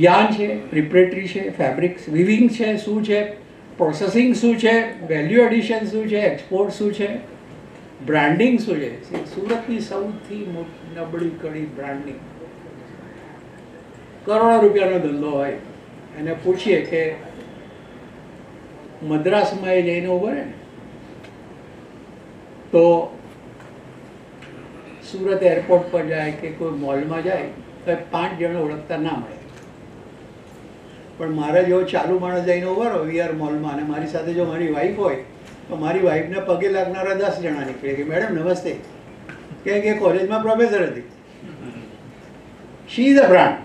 યાન છે, પ્રિપરેટરી છે, ફેબ્રિક્સ, વિવિંગ છે, શું છે, પ્રોસેસિંગ શું છે, વેલ્યુ એડિશન શું છે, એક્સપોર્ટ શું છે, બ્રાન્ડિંગ શું છે. સુરતની સૌથી નબળી કડી બ્રાન્ડિંગ. કરોડો રૂપિયાનો ધંધો હોય, એને પૂછીએ કે મદ્રાસમાં એ જઈને ઉભો રહે ને તો સુરત એરપોર્ટ પર જાય કે કોઈ મોલમાં જાય તો 5 જણ ઓળખતા ના મળે. પણ મારા જેવો ચાલુ માણસ જઈને ઉભો રહો વીઆર મોલમાં, અને મારી સાથે જો મારી વાઈફ હોય તો મારી વાઈફને પગે લાગનારા 10 જણા નીકળે કે મેડમ નમસ્તે, કેમ કે કોલેજમાં પ્રોફેસર હતી. She is a brand.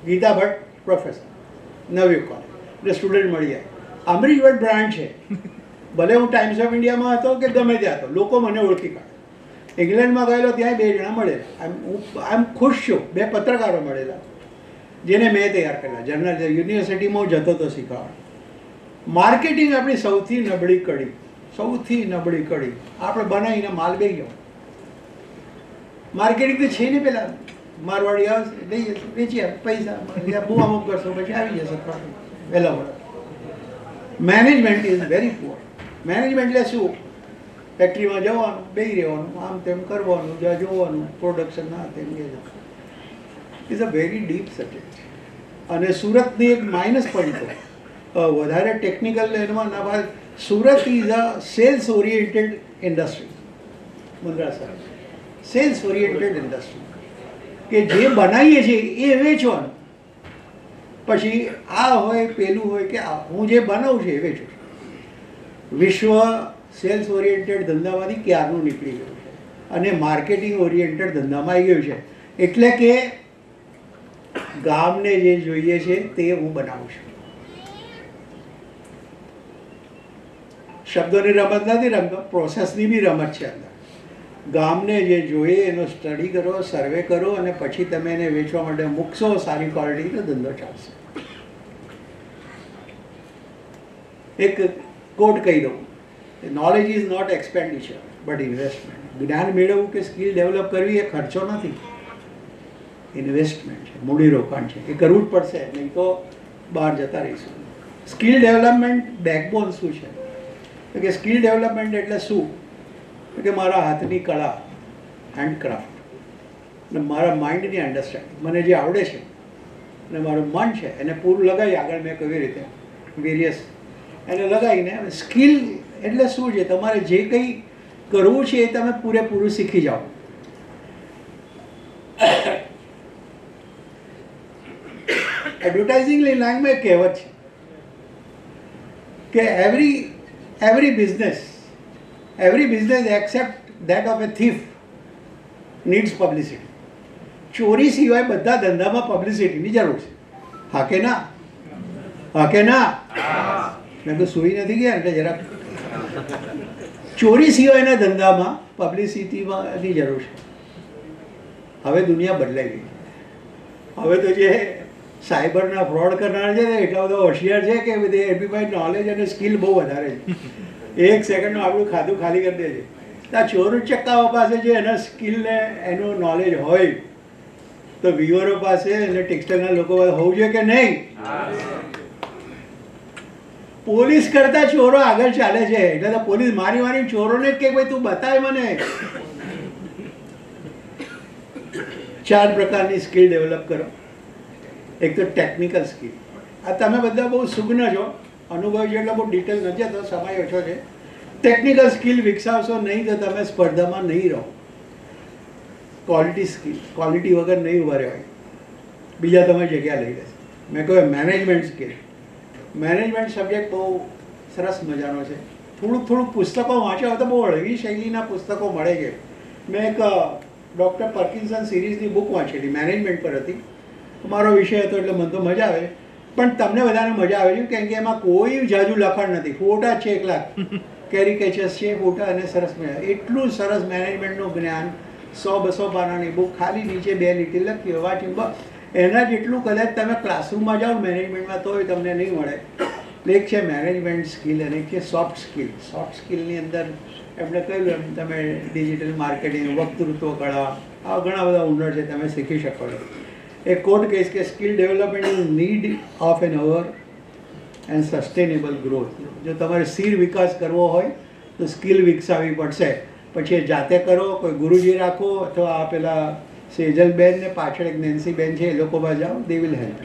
Geeta Bhatt professor, Navyug college, એટલે સ્ટુડન્ટ મળી જાય. અમરીશ ભટ્ટ બ્રાન્ડ છે. ભલે હું ટાઈમ્સ ઓફ ઇન્ડિયામાં હતો કે ગમે ત્યાં હતો, લોકો મને ઓળખી કાઢે. ઇંગ્લેન્ડમાં ગયેલો, ત્યાં 2 જણા મળેલા. આમ ખુશ છું. 2 પત્રકારો મળેલા જેને મેં તૈયાર કરેલા. જર્નલ યુનિવર્સિટીમાં હું જતો હતો શીખવાડ. માર્કેટિંગ આપણી સૌથી નબળી કડી, સૌથી નબળી કડી. આપણે બનાવીને માલ બેસી ગયો. માર્કેટિંગ તો છે ને, પેલા મારવાડી આવશે, લઈ જશે, વેચી આપે, પૈસા બહુ અમુક કરશો, પછી આવી જશે વહેલા વહેલા. Management is very poor. Management એટલે શું? ફેક્ટરીમાં જવાનું, બેસી રહેવાનું, આમ તેમ કરવાનું, જ્યાં જોવાનું, પ્રોડક્શન ના તેમ એ is a very deep subject. અને સુરતની એક માઇનસ પોઈન્ટ તો વધારે ટેકનિકલ એમાં ના ભાઈ, Surat is a sales oriented industry. Mundra સાહેબ, સેલ્સ ઓરિએન્ટેડ ઇન્ડસ્ટ્રી, કે જે બનાવીએ છીએ એ વેચવાનું. પછી આ હોય પેલું હોય કે હું જે બનાવું છું એ વેચું છું. વિશ્વ સેલ્સ ઓરિએન્ટેડ ધંધામાંથી ક્યારનું નીકળી ગયું છે અને માર્કેટિંગ ઓરિએન્ટેડ ધંધામાં આવી ગયું છે. એટલે કે ગામને જે જોઈએ છે તે હું બનાવું છું. શબ્દોની રમત નથી રમતો, પ્રોસેસની બી રમત છે અંદર. ગામને જે જોઈએ એનો સ્ટડી કરો, સર્વે કરો, અને પછી તમે એને વેચવા માટે મૂકશો સારી ક્વોલિટીનો ધંધો ચાલશે. એક કોટ કહી દઉં, knowledge is not expenditure but investment. જ્ઞાન મેળવવું કે સ્કિલ ડેવલપ કરવી એ ખર્ચો નથી, ઇન્વેસ્ટમેન્ટ છે, મૂડીરોકાણ છે. એ કરવું જ પડશે, નહીં તો બહાર જતા રહીશું. સ્કિલ ડેવલપમેન્ટ બેકબોન શું છે? તો કે સ્કિલ ડેવલપમેન્ટ એટલે શું? કે મારા હાથની કળા, હેન્ડક્રાફ્ટ, અને મારા માઇન્ડની અન્ડરસ્ટેન્ડિંગ, મને જે આવડે છે અને મારું મન છે એને પૂરું લગાવી, આગળ મેં કેવી રીતે વેરિયસ એને લગાવીને. સ્કિલ એટલે શું છે? તમારે જે કંઈ કરવું છે એ તમે પૂરેપૂરું શીખી જાઓ. એડવર્ટાઇઝિંગ લાઇનમાં એક કહેવત છે કે every business except that of a thief needs publicity. ચોરી સિવાય બધા ધંધામાં પબ્લિસિટીની જરૂર છે. હા કે ના? હા કે ના? મેં તો સુઈ નથી ગયા એટલે જરાક. ચોરી સિવાયના ધંધામાં પબ્લિસિટીની જરૂર છે. હવે દુનિયા બદલાઈ ગઈ. હવે તો જે સાયબરના ફ્રોડ કરનાર છે ને એટલા બધા હોશિયાર છે કે બધે એમની નોલેજ અને સ્કિલ બહુ વધારે છે. 1 સેકન્ડમાં આપણું ખાતું ખાલી કરી દે છે. આ ચોર ચક્કાઓ પાસે જે એના સ્કિલને એનું નોલેજ હોય તો વિવરો પાસે અને ટેક્સટાઇલના લોકો પાસે હોવું જોઈએ કે નહીં? પોલીસ કરતા ચોરો આગળ ચાલે છે. એટલે તો પોલીસ મારી ચોરોને જ કે ભાઈ તું બતાય મને. 4 પ્રકારની સ્કિલ ડેવલપ કરો. એક તો ટેકનિકલ સ્કિલ. આ તમે બધા બહુ સુગ્ન છો, અનુભવ છે એટલે બહુ ડિટેલ નથી, તો સમય ઓછો છે. ટેકનિકલ સ્કિલ વિકસાવશો નહીં તો તમે સ્પર્ધામાં નહીં રહો. ક્વોલિટી સ્કિલ, ક્વોલિટી વગર નહીં ઊભા રહેવાય, બીજા તમારી જગ્યા લઈ લેશે. મેં કહ્યું મેનેજમેન્ટ સ્કિલ. મેનેજમેન્ટ સબ્જેક્ટ બહુ સરસ મજાનો છે. થોડુંક પુસ્તકો વાંચ્યા હોય તો બહુ હળવી શૈલીના પુસ્તકો મળે છે. મેં એક ડૉક્ટર પર્કિન્સન સિરીઝની બુક વાંચેલી, મેનેજમેન્ટ પર હતી. મારો વિષય હતો એટલે મને તો મજા આવે, પણ તમને બધાને મજા આવે છે કેમ કે એમાં કોઈ જાજુ લખાણ નથી, ફોટા છે 1 લાખ કેરિકેચર્સ છે, ફોટા અને સરસ મજા. એટલું સરસ મેનેજમેન્ટનું જ્ઞાન, 100-200 પાનાની બુક, ખાલી નીચે 2 લીટી લખી વાંચી. એના જેટલું કદાચ તમે ક્લાસરૂમમાં જાઓ મેનેજમેન્ટમાં તોય તમને નહીં મળે. એક છે મેનેજમેન્ટ સ્કિલ અને એક છે સોફ્ટ સ્કિલ. સોફ્ટ સ્કિલની અંદર એમણે કહ્યું એમ તમે ડિજિટલ માર્કેટિંગ, વક્તૃત્વ કળા, આ ઘણા બધા હુનર છે, તમે શીખી શકો છો. એક કોટ કહીશ કે skill development is need of an hour and sustainable growth. જો તમારે સ્થિર વિકાસ કરવો હોય તો સ્કિલ વિકસાવવી પડશે. પછી એ જાતે કરો, કોઈ ગુરુજી રાખો, અથવા આ પેલા સેજલબેન ને પાછળ એક નેન્સીબેન છે, એ લોકો પાસે જાઓ, દે વિલ હેલ્પ.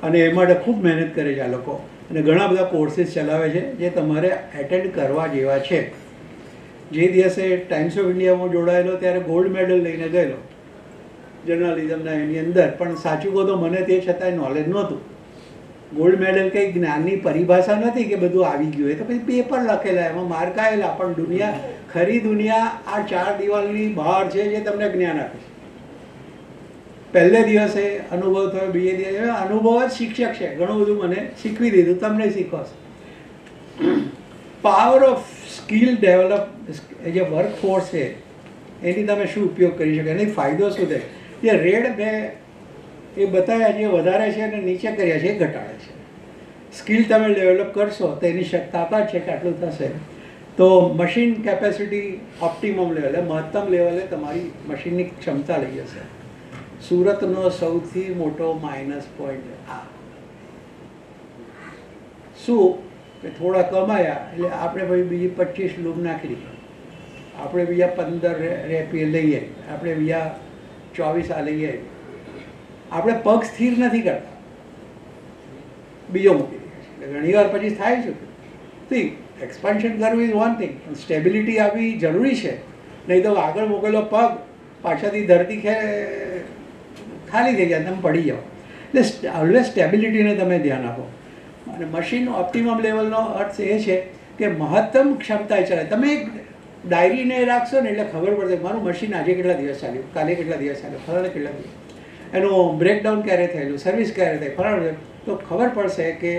અને એ માટે ખૂબ મહેનત કરે છે આ લોકો, અને ઘણા બધા કોર્સીસ ચલાવે છે જે તમારે એટેન્ડ કરવા જેવા છે. જે દિવસે ટાઈમ્સ ઓફ ઇન્ડિયામાં જોડાયેલો ત્યારે ગોલ્ડ મેડલ લઈને ગયેલો જર્નલિઝમના એની અંદર, પણ સાચું કહો તો મને તે છતાંય નોલેજ નહોતું. ગોલ્ડ મેડલ કંઈ જ્ઞાનની પરિભાષા નથી કે બધું આવી ગયું, એ તો પછી પેપર લખેલા, એમાં માર્ક આવેલા. પણ દુનિયા, ખરી દુનિયા આ 4 દિવાલની બહાર છે જે તમને જ્ઞાન આપે છે. પહેલે દિવસે અનુભવ થયો, બીજે દિવસે અનુભવ જ શિક્ષક છે. ઘણું બધું મને શીખવી દીધું, તમને શીખવાશે. પાવર ઓફ સ્કિલ ડેવલપ, જે વર્કફોર્સ છે એની તમે શું ઉપયોગ કરી શકો, એની ફાયદો શું થાય. જે રેડ મેં એ બતાવ્યા, જે વધારે છે અને નીચે કર્યા છે એ ઘટાડે છે. સ્કિલ તમે ડેવલપ કરશો તો એની તાકાત છે કે આટલું થશે. તો મશીન કેપેસિટી ઓપ્ટિમમ લેવલે, મહત્તમ લેવલે તમારી મશીનની ક્ષમતા લઈ જશે. સુરતનો સૌથી મોટો માઇનસ પોઈન્ટ આ શું કે થોડા કમાયા એટલે આપણે ભાઈ બીજી 25 લૂમ નાખી દીધી, આપણે બીજા 15 રેપી લઈએ, આપણે બીજા 24 આ લઈએ. આપણે પગ સ્થિર નથી કરતા, બીજો મૂકી દઈએ. ઘણી વાર પછી થાય છે સી એક્સપાન્શન કરવું ઇઝ વન થિંગ, સ્ટેબિલિટી આવવી જરૂરી છે. નહીં તો આગળ મૂકેલો પગ પાછળથી ધરતી ખાલી થઈ જાય, તમે પડી જાઓ. એટલે ઓલવેઝ સ્ટેબિલિટીને તમે ધ્યાન આપો. અને મશીન ઓપ્ટિમમ લેવલનો અર્થ એ છે કે મહત્તમ ક્ષમતાએ ચાલે. તમે એક ડાયરીને રાખશો ને એટલે ખબર પડશે મારું મશીન આજે કેટલા દિવસ ચાલ્યું, કાલે કેટલા દિવસ ચાલ્યું, ફલાણે કેટલા દિવસ, એનું બ્રેકડાઉન ક્યારે થયેલું, સર્વિસ ક્યારે થઈ, ફલાણે, તો ખબર પડશે કે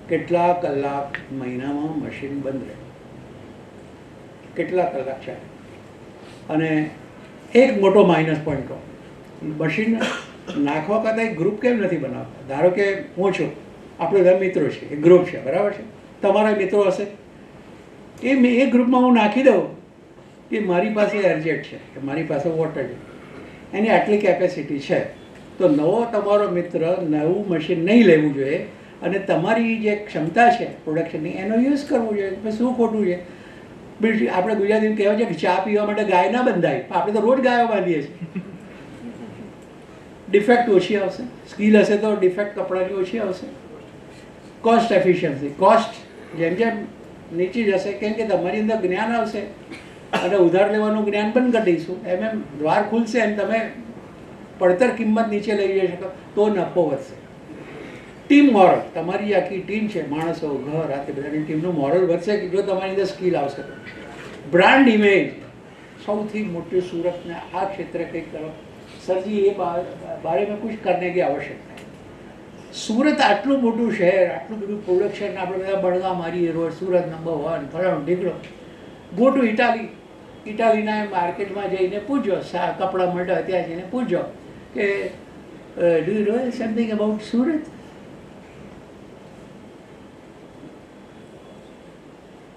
કેટલા કલાક મહિનામાં મશીન બંધ રહે, કેટલા કલાક ચાલે. અને એક મોટો માઇનસ પોઈન્ટ કહો, મશીન નાખવા કરતાં એક ગ્રુપ કેમ નથી બનાવતા. ધારો કે હું છું, આપણે બધા મિત્રો છે, એક ગ્રુપ છે, બરાબર છે, તમારા મિત્રો હશે, એ ગ્રુપમાં હું નાખી દઉં કે મારી પાસે એરજેટ છે, કે મારી પાસે વોટર છે, એની આટલી કેપેસિટી છે, તો નવો તમારો મિત્ર નવું મશીન નહીં લેવું જોઈએ અને તમારી જે ક્ષમતા છે પ્રોડક્શનની એનો યુઝ કરવો જોઈએ. શું ખોટું છે? આપણે ગુજરાતીમાં કહેવાય છે કે ચા પીવા માટે ગાય ના બંધાય, પણ આપણે તો રોજ ગાયો બાંધીએ છીએ. ડિફેક્ટ ઓછી આવશે, સ્કિલ હશે તો ડિફેક્ટ કપડાની ઓછી આવશે. કોસ્ટ એફિશિયન્સી, કોસ્ટ જેમ જેમ નીચી જશે કેમ કે તમારી અંદર જ્ઞાન આવશે અને ઉધાર લેવાનું જ્ઞાન બંધ કરી દઈશું, એમ એમ દ્વાર ખુલશે અને તમે પડતર કિંમત નીચે લઈ જઈ શકો તો નફો વધશે. ટીમ મોરલ, તમારી આખી ટીમ છે, માણસો, ઘર, આ તે બધાની ટીમનું મોરલ વધશે કે જો તમારી અંદર સ્કિલ આવશે તો. બ્રાન્ડ ઇમેજ, સૌથી મોટી સુરતને આ ક્ષેત્રે કંઈક કરો સરજી, એ બારે મેં કુછ કરને કી આવશ્યકતા. સુરત આટલું મોટું શહેર, આટલું બધું પ્રોડક્શન, આપણે બધા બળગા મારીએ રોજ, સુરત નંબર 1, ફલાણો ઢીકડો. ગો ટુ ઇટાલી, ઇટાલીના માર્કેટમાં જઈને પૂછજો, કપડાં મળે ત્યાં જઈને પૂછજો કે do you know something about Surat.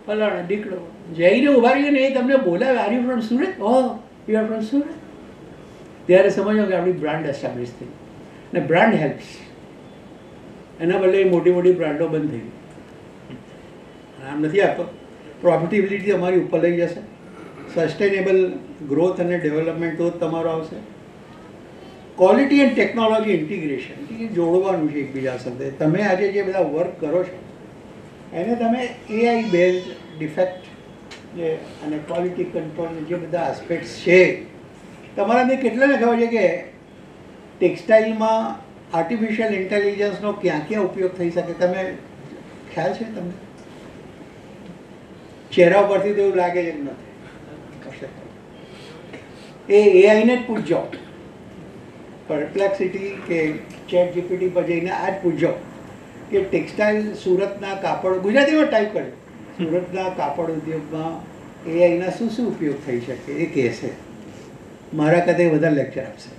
ફલાણો ઢીકડો જઈને ઉભા રહીએ ને એ તમને બોલાવે, are you from Surat? Oh you are from Surat. ત્યારે સમજો કે આપણી બ્રાન્ડ એસ્ટાબ્લિશ થઈ. ને બ્રાન્ડ હેલ્પ્સ. એના બદલે મોટી મોટી બ્રાન્ડો બંધ થઈ ગઈ. આમ નથી આપતો. પ્રોફિટેબિલિટી તમારી ઉપર લઈ જશે, સસ્ટેનેબલ ગ્રોથ અને ડેવલપમેન્ટ તો જ તમારો આવશે. ક્વોલિટી એન્ડ ટેકનોલોજી ઇન્ટિગ્રેશન, જોડવાનું છે એકબીજા સાથે. તમે આજે જે બધા વર્ક કરો છો એને તમે એઆઈ બેઝડ ડિફેક્ટ જે અને ક્વોલિટી કંટ્રોલ જે બધા આસ્પેક્ટ્સ છે તમારાથી કેટલાને ખબર છે કે ટેક્સટાઇલમાં આર્ટિફિશિયલ ઇન્ટેલિજન્સનો ક્યાં ક્યાં ઉપયોગ થઈ શકે? તમે ખ્યાલ છે તમને? ચહેરા ઉપરથી તો એવું લાગે છે કે નથી. એ એઆઈને જ પૂછજો, પરપ્લેક્સિટી કે ચેટ જીપીટી પર જઈને આ જ પૂછજો કે ટેક્સટાઇલ સુરતના કાપડ, ગુજરાતીમાં ટાઈપ કર્યું, સુરતના કાપડ ઉદ્યોગમાં એઆઈના શું શું ઉપયોગ થઈ શકે એ કહેશે. મારા કદાચ વધારે લેક્ચર આપશે.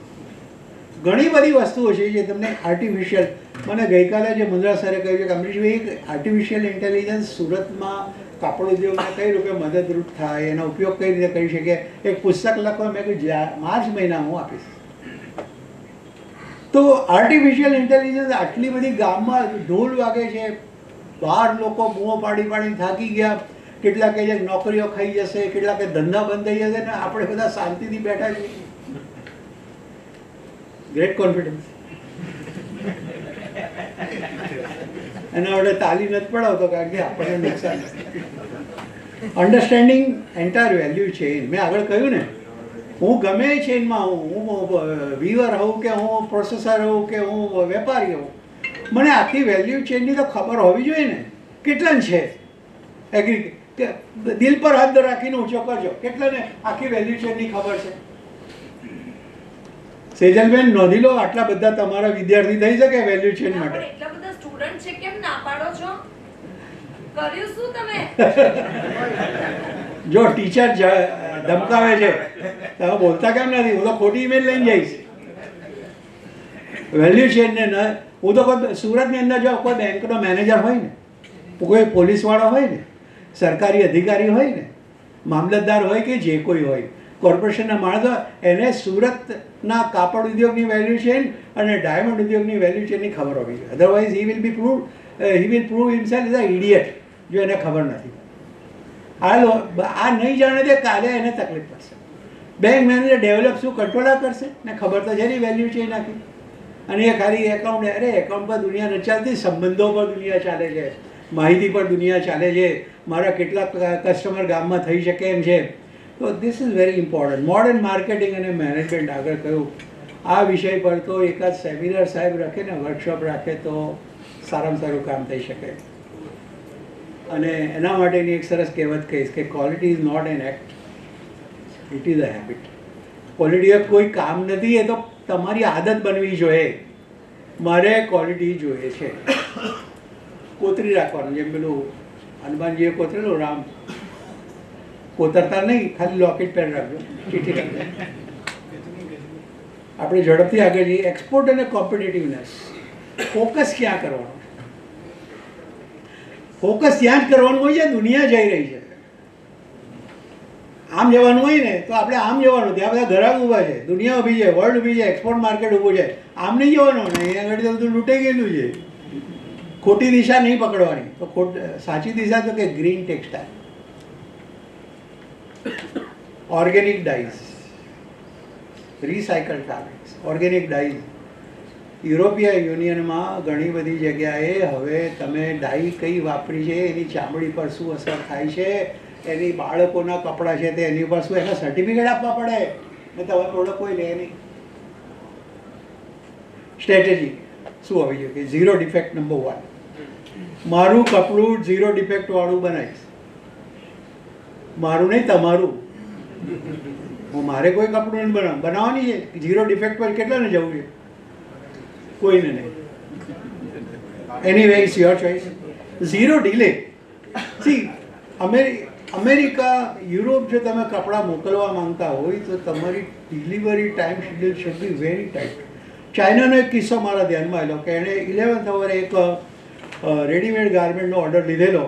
ઘણી બધી વસ્તુઓ છે જે તમને આર્ટિફિશિયલ, મને ગઈકાલે જે મુન્દ્રા સરે કહ્યું છે કે અમરીશભાઈ આર્ટિફિશિયલ ઇન્ટેલિજન્સ સુરતમાં કાપડ ઉદ્યોગને કઈ રૂપે મદદરૂપ થાય, એનો ઉપયોગ કઈ રીતે કરી શકે, એક પુસ્તક લખવા મેં કહ્યું માર્ચ મહિનામાં હું આપીશ. તો આર્ટિફિશિયલ ઇન્ટેલિજન્સ આટલી બધી ગામમાં ઢોલ વાગે છે, બહાર લોકો બૂમો પાડી પાડીને થાકી ગયા, કેટલાકે જે નોકરીઓ ખાઈ જશે, કેટલાકે ધંધા બંધ થઈ જશે, ને આપણે બધા શાંતિથી બેઠા છીએ. Great confidence. એના વડે તાલી નથી પડાવતો કારણ કે આપણને નુકસાન. અન્ડરસ્ટેન્ડિંગ એન્ટાયર વેલ્યુ ચેઇન, મેં આગળ કહ્યું ને, હું ગમે એ ચેઇનમાં હું વીવર હોઉં કે હું પ્રોસેસર હોઉં કે હું વેપારી હોઉં, મને આખી વેલ્યુ ચેઇનની તો ખબર હોવી જોઈએ ને. કેટલાને છે એગ્રી, દિલ પર હાથ રાખીને ઊંચો કરજો, કેટલાને આખી વેલ્યુ ચેઇનની ખબર છે? સેજલબેન નોંધી લો, આટલા બધા તમારા વિદ્યાર્થી થઈ શકે વેલ્યુ ચેઇન માટે. એટલા બધા સ્ટુડન્ટ છે, કેમ ના પાડો છો? કર્યું શું તમે? જો ટીચર ધમકાવે છે તમે બોલતા કેમ નથી? હું તો ખોટી ઈમેલ લઈને જઈશ. વેલ્યુ ચેઇન ને હું તો કોઈ સુરતની અંદર જો કોઈ બેંકનો મેનેજર હોય ને, કોઈ પોલીસવાળો હોય ને, સરકારી અધિકારી હોય ને, મામલતદાર હોય કે જે કોઈ હોય, કોર્પોરેશનના માણસો, એને સુરતના કાપડ ઉદ્યોગની વેલ્યુ ચેઇન અને ડાયમંડ ઉદ્યોગની વેલ્યુ ચેઇનની ખબર હોવી જોઈએ. Otherwise he will prove himself is a idiot જો એને ખબર નથી. આ નહીં જાણે તે કાલે એને તકલીફ પડશે. બેંક મેનેજર ડેવલપ શું કંટ્રોલર કરશે ને? ખબર તો છે નહીં વેલ્યુ ચેઇન નાખી. અને એ ખાલી એકાઉન્ટ, અરે એકાઉન્ટ પર દુનિયા નથી ચાલતી, સંબંધો પર દુનિયા ચાલે છે, માહિતી પર દુનિયા ચાલે છે, મારા કેટલાક કસ્ટમર ગામમાં થઈ શકે એમ છે. તો this is very important. Modern marketing અને મેનેજમેન્ટ આગળ કહ્યું, આ વિષય પર તો એકાદ સેમિનાર સાહેબ રાખે ને વર્કશોપ રાખે તો સારામાં સારું કામ થઈ શકે. અને એના માટેની એક સરસ કહેવત કહીશ કે quality is not an act, it is a habit. Quality એ કોઈ કામ નથી, એ તો તમારી આદત બનવી જોઈએ. મારે ક્વોલિટી જોઈએ છે, કોતરી રાખવાનું, જેમ પેલું હનુમાનજીએ કોતરેલું, રામ કોતરતા નહીં, ખાલી લોકેટ પેન રાખજો, ચીઠી રાખજો. આપણે ઝડપથી આગળ જઈએ. એક્સપોર્ટ અને કોમ્પિટિટિવનેસ, ફોકસ ક્યાં કરવાનું? ફોકસ ત્યાં જ કરવાનું હોય છે. દુનિયા જઈ રહી છે, આમ જવાનું હોય ને તો આપણે આમ જવાનું. ત્યાં બધા ઘરાક ઊભા છે, દુનિયા ઊભી છે, વર્લ્ડ ઊભી છે, એક્સપોર્ટ માર્કેટ ઊભું છે. આમ નહીં જવાનું ને, અહીંયા આગળ તો બધું લૂંટાઈ ગયેલું છે. ખોટી દિશા નહીં પકડવાની. તો સાચી દિશા તો કે green textile, organic dyes, recycle fabrics, organic dyes. European યુનિયનમાં ઘણી બધી જગ્યાએ હવે તમે ડાઈ કઈ વાપરી છે, એની ચામડી પર શું અસર થાય છે, એની બાળકોના કપડાં છે તે એની પર શું, એના સર્ટિફિકેટ આપવા પડે ને તમારે પ્રોડક્ટ કોઈ લે નહીં. સ્ટ્રેટેજી શું હોવી જોઈએ કે ઝીરો ડિફેક્ટ નંબર 1. મારું કપડું ઝીરો ડિફેક્ટ વાળું બનાવીશ. મારું નહીં, તમારું. હું મારે કોઈ કપડું નહીં બનાવવાની છે. ઝીરો ડિફેક્ટ પર કેટલાને જવું છે? કોઈને નહીં. Anyway it's your choice. Zero delay. See America, Europe જો તમે કપડાં મોકલવા માંગતા હોય તો તમારી delivery time schedule should be very tight. ચાઇનાનો એક કિસ્સો મારા ધ્યાનમાં આવેલો કે એણે 11th અવરે એક રેડીમેડ ગાર્મેન્ટનો ઓર્ડર લીધેલો,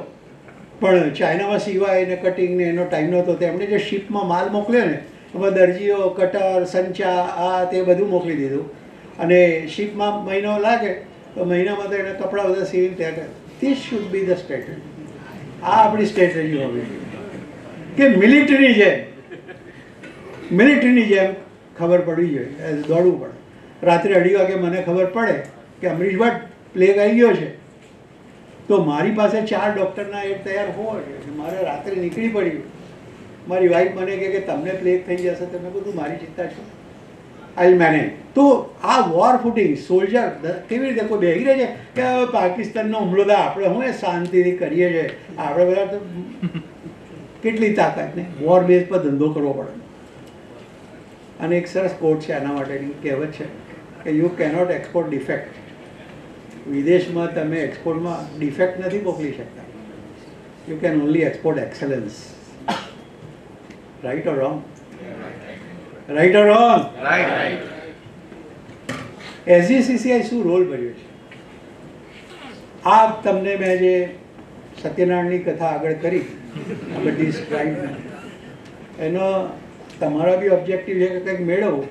પણ ચાઇનામાં સિવાય એને કટિંગ ને એનો ટાઈમ નહોતો. તો એમણે જે શિપમાં માલ મોકલ્યો ને, એમાં દરજીઓ, કટર, સંચા, આ તે બધું મોકલી દીધું. અને શિપમાં મહિનો લાગે તો મહિનામાં તો એને કપડાં બધા સીવીને ત્યાં કરે. This should be the strategy. આ આપણી સ્ટ્રેટેજી હોવી જોઈએ કે મિલિટરીની જેમ ખબર પડવી જોઈએ, દોડવું પડે. રાત્રે 2:30 વાગે મને ખબર પડે કે અમરીશ ભટ્ટ પ્લેગ આવી ગયો છે, તો મારી પાસે 4 ડૉક્ટરના એડ તૈયાર હોવા જોઈએ. મારે રાત્રે નીકળી પડ્યું. મારી વાઈફ મને કહે કે તમને પ્લેગ થઈ જશે. તો મેં કીધું મારી ચિંતા છે, આઈ મેનેજ. તો આ વોર ફૂટિંગ સોલ્જર કેવી રીતે કોઈ બેસી રહે છે કે હવે પાકિસ્તાનનો હુમલો થાય આપણે હું એ શાંતિથી કરીએ છીએ, આપણે બધા તો કેટલી તાકાત ને વોર બેઝ પર ધંધો કરવો પડે. અને એક સરસ કોટ છે આના માટેની કહેવત છે કે યુ કેનોટ એક્સપોર્ટ ડિફેક્ટ. વિદેશમાં તમે એક્સપોર્ટમાં ડિફેક્ટ નથી મોકલી શકતા. You can only export excellence. Right or wrong? Right or wrong? SGCCI શું રોલ ભર્યો છે? આ તમને મેં જે સત્યનારાયણની કથા આગળ કરી આ બધી સ્ટ્રાઇડ એનો તમારા બી ઓબ્જેક્ટિવ છે કે કંઈક મેળવવું,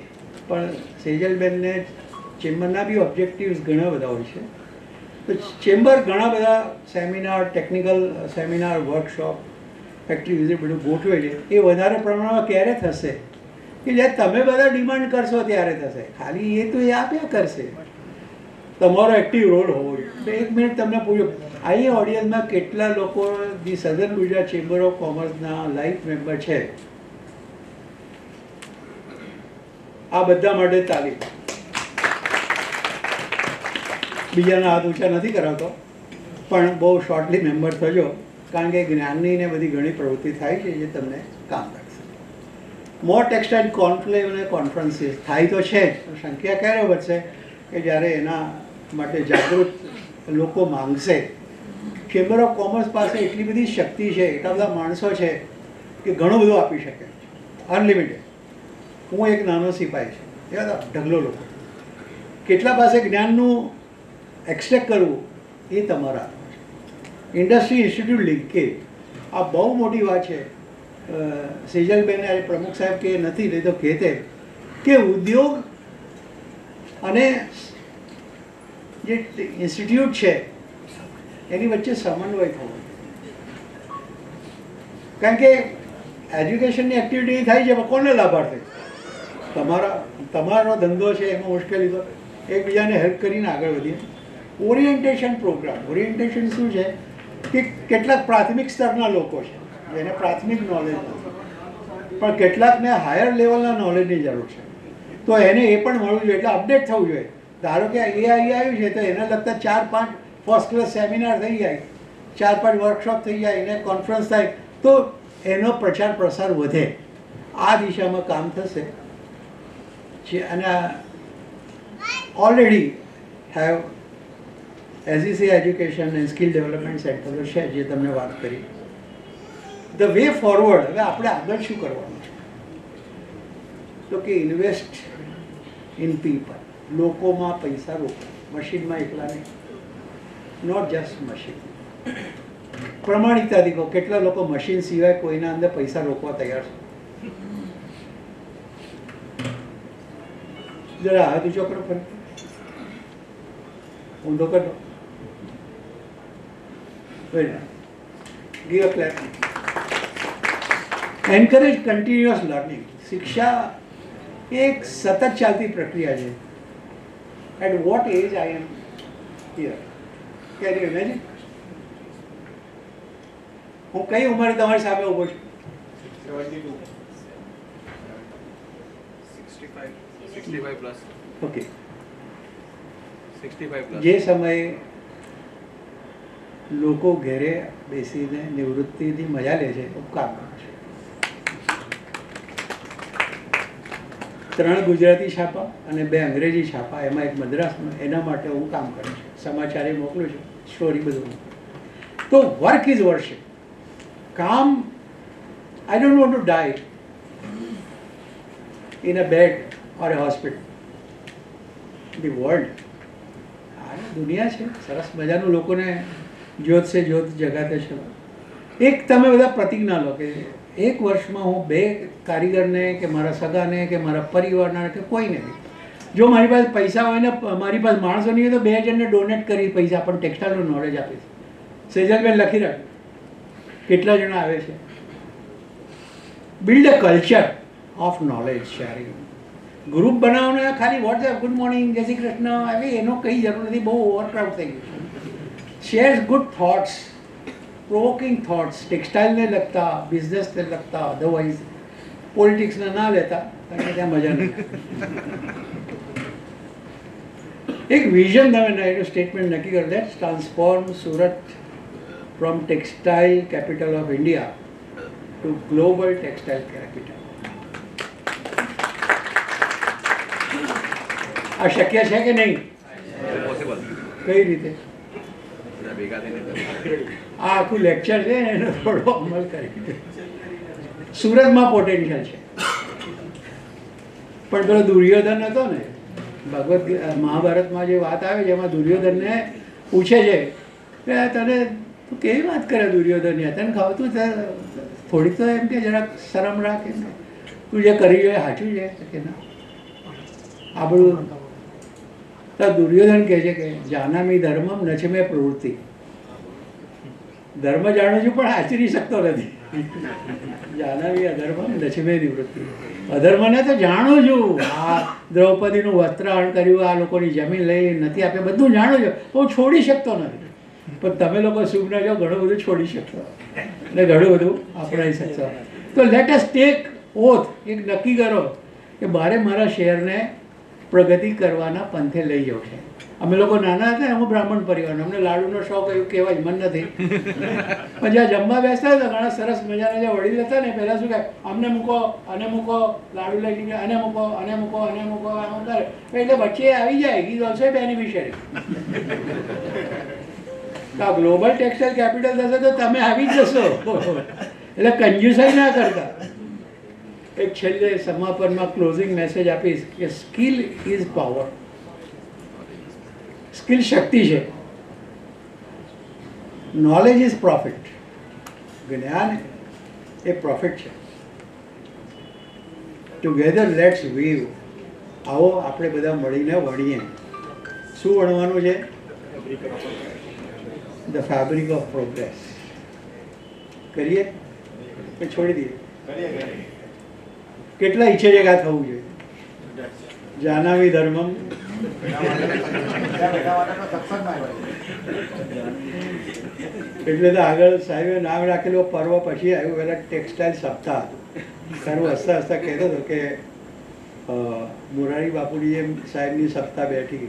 પણ સેજલબેનને ચેમ્બરના બી ઓબ્જેક્ટિવ્સ ઘણા બધા હોય છે. તો ચેમ્બર ઘણા બધા seminar, technical seminar, workshop, factory visit બધું ગોઠવે છે. એ વધારે પ્રમાણમાં ક્યારે થશે કે જ્યારે તમે બધા ડિમાન્ડ કરશો ત્યારે થશે. ખાલી એ તો એ આપ્યા કરશે. તમારો એક્ટિવ રોલ હોવો જોઈએ. તો એક મિનિટ તમને પૂછ્યું, અહીંયા ઓડિયન્સમાં કેટલા લોકો the southern Gujarat chamber of કોમર્સના લાઈફ મેમ્બર છે? આ બધા માટે તાલીમ. બીજાના હાથ ઊંચા નથી કરાવતો, પણ બહુ શોર્ટલી મેમ્બર થજો, કારણ કે જ્ઞાનની ને બધી ઘણી પ્રવૃત્તિ થાય છે જે તમને કામ કરશે. મોર ટેક્સટાઇલ કોન્ક્લેવ અને કોન્ફરન્સીસ થાય તો છે જ, સંખ્યા ક્યારે વધશે કે જ્યારે એના માટે જાગૃત લોકો માંગશે. ચેમ્બર ઓફ કોમર્સ પાસે એટલી બધી શક્તિ છે, એટલા બધા માણસો છે કે ઘણું બધું આપી શકે, અનલિમિટેડ. હું એક નાનો સિપાઈ છું, એવા ઢગલો લોકો. કેટલા પાસે જ્ઞાનનું એક્સટ્રેક્ટ કરવું એ તમારા હાથમાં છે. ઇન્ડસ્ટ્રી ઇન્સ્ટિટ્યૂટ લિંકેજ આ બહુ મોટી વાત છે. સેજલબેન પ્રમુખ સાહેબ કે નથી નહીં તો કહેતે કે ઉદ્યોગ અને જે ઇન્સ્ટિટ્યૂટ છે એની વચ્ચે સમન્વય થવો. કારણ કે એજ્યુકેશનની એક્ટિવિટી થાય છે, પણ કોને લાભાર્થે? તમારો ધંધો છે એમાં મુશ્કેલી તો એકબીજાને હેલ્પ કરીને આગળ વધીએ. Orientation programme. ઓરિએન્ટેશન શું છે કે કેટલાક પ્રાથમિક સ્તરના લોકો છે જેને પ્રાથમિક નોલેજ નથી, પણ કેટલાકને હાયર લેવલના નોલેજની જરૂર છે, તો એને એ પણ મળવું જોઈએ. એટલે અપડેટ થવું જોઈએ. ધારો કે AI આવ્યું છે તો એના લગતા 4-5 ફર્સ્ટ ક્લાસ સેમિનાર થઈ જાય, 4-5 વર્કશોપ થઈ જાય, એને કોન્ફરન્સ થાય, તો એનો પ્રચાર પ્રસાર વધે. આ દિશામાં કામ થશે. અને already have SEC education and skill development centre છે જે તમને વાત કરી. ધ વે ફોરવર્ડ, હવે આપણે આગળ શું કરવાનું છે? તો કે ઇન્વેસ્ટ ઇન પીપલ. લોકોમાં પૈસા રોકો, મશીનમાં એકલા નહીં. Not just machine. પ્રમાણિકતાથી કહો, કેટલા લોકો મશીન સિવાય કોઈના અંદર પૈસા રોકવા તૈયાર છે? જરા હાથ ઊંચો કરો, ફરી ઊંધો કરો. Give a clap. Encourage continuous learning. શિક્ષા એક સતત ચાલતી પ્રક્રિયા છે. At what age I am here? Can you imagine? હું કઈ ઉંમરે તમારી સામે ઊભો છું? 65 plus. ઓકે. 65 plus. જે સમયે લોકો ઘરે બેસીને નિવૃત્તિની મજા લે છે, હું કામ કરું છું. 3 ગુજરાતી છાપા અને 2 અંગ્રેજી છાપા, એમાં એક મદ્રાસમાં, એના માટે હું કામ કરું છું. સમાચારે મોકલું છું, સ્ટોરી બધું. તો વર્ક ઇઝ વર્શિપ. કામ, I don't want to die in a bed or a hospital. The world, આ દુનિયા છે, સરસ મજાનું. લોકોને જ્યોત છે જ્યોત જગાતે છે. એક તમે બધા પ્રતિજ્ઞા લો કે એક વર્ષમાં હું 2 કારીગરને કે મારા સગાને કે મારા પરિવારના કે કોઈને બી, જો મારી પાસે પૈસા હોય ને મારી પાસે માણસો નહીં હોય, તો 2 જણને ડોનેટ કરી પૈસા પણ ટેક્સટાઇલનું નોલેજ આપીશ. સેજલબેન લખી રાખ કેટલા જણા આવે છે. Build a culture of knowledge sharing. Group બનાવવાના ખાલી વોટ્સએપ ગુડ મોર્નિંગ, જય શ્રી કૃષ્ણ, હવે એનો કંઈ જરૂર નથી, બહુ ઓવરક્રાઉડ થઈ ગયું છે. Share good thoughts, provoking thoughts, ટેક્સટાઇલને લગતા, બિઝનેસને લગતા, અધરવાઇઝ પોલિટિક્સને ના લેતા, કારણ કે ત્યાં મજા નહીં. એક વિઝન તમે એનું સ્ટેટમેન્ટ નક્કી કરો, that transform Surat from textile capital of India to global textile capital. આ શક્ય છે કે નહીં? પોસિબલ. કઈ રીતે? બધા ભેગા થઈને આ આખું લેક્ચર છે એનો થોડો અમલ કરી. સુરતમાં પોટેન્શિયલ છે, પણ પેલો દુર્યોધન હતો ને, ભગવદ્ મહાભારતમાં જે વાત આવે છે એમાં દુર્યોધનને પૂછે છે કે તને તું કેવી વાત કરે દુર્યોધન, તને ખાવતું થોડીક તો એમ કે જરાક શરમ રાખે, તું જે કરી જોઈએ સાચું છે કે ના? આ બધું તો દુર્યોધન કહે છે કે જાનામી ધર્મમ ન છે મેં પ્રવૃત્તિ, ધર્મ જાણું છું પણ આચરી શકતો નથી. જાનામી અધર્મમ ન છે મેં નિવૃત્તિ, અધર્મને તો જાણું છું, આ દ્રૌપદીનું વસ્ત્રહરણ કર્યું, આ લોકોની જમીન લઈ નથી આપે, બધું જાણું છું, હું છોડી શકતો નથી. પણ તમે લોકો શુભ ન જો ઘણું બધું છોડી શકશો અને ઘણું બધું અપનાવી શકશો. તો લેટ અસ ટેક ઓથ, એક નક્કી કરો કે મારે મારા શહેરને પ્રગતિ કરવાના પંથે લઈ જવું છે. અમે લોકો નાના હતા, હું બ્રાહ્મણ પરિવારનો, અમને લાડુનો શોખ એવું કહેવાય જ મન નથી. પણ જ્યાં જમવા બેસતા હતા ઘણા સરસ મજાના જે વડીલ હતા ને, પહેલાં શું કહે, અમને મૂકો અને મૂકો, લાડુ લઈ લીધે અને મૂકો અને મૂકો અને મૂકો, આમ કરે એટલે વચ્ચે આવી જાય ઇઝ ઓલ્સો બેનિફિશિયરી. આ ગ્લોબલ ટેક્સટાઇલ કેપિટલ થશે તો તમે આવી જ જશો. એટલે કંજ્યુસાઈ ના કરતા. એક છેલ્લે સમાપનમાં ક્લોઝિંગ મેસેજ આપીશ કે સ્કિલ ઇઝ પાવર. સ્કિલ શક્તિ છે, નોલેજ ઇઝ પ્રોફિટ. જ્ઞાન એ પ્રોફિટ છે. Together let's weave. આવો આપણે બધા મળીને વણીએ. શું વણવાનું છે? The fabric of progress. કરીએ કે છોડી દઈએ? કેટલા ઈચ્છે છે કે આ થવું જોઈએ? જાનાવી ધર્મમ. એટલે તો આગળ સાહેબે નામ રાખેલું પર્વ પછી આવ્યું પહેલા ટેક્સટાઇલ સપ્તાહ. સારું હસતા હસતા કહેતો હતો કે મોરારી બાપુની જેમ સાહેબની સપ્તાહ બેઠી.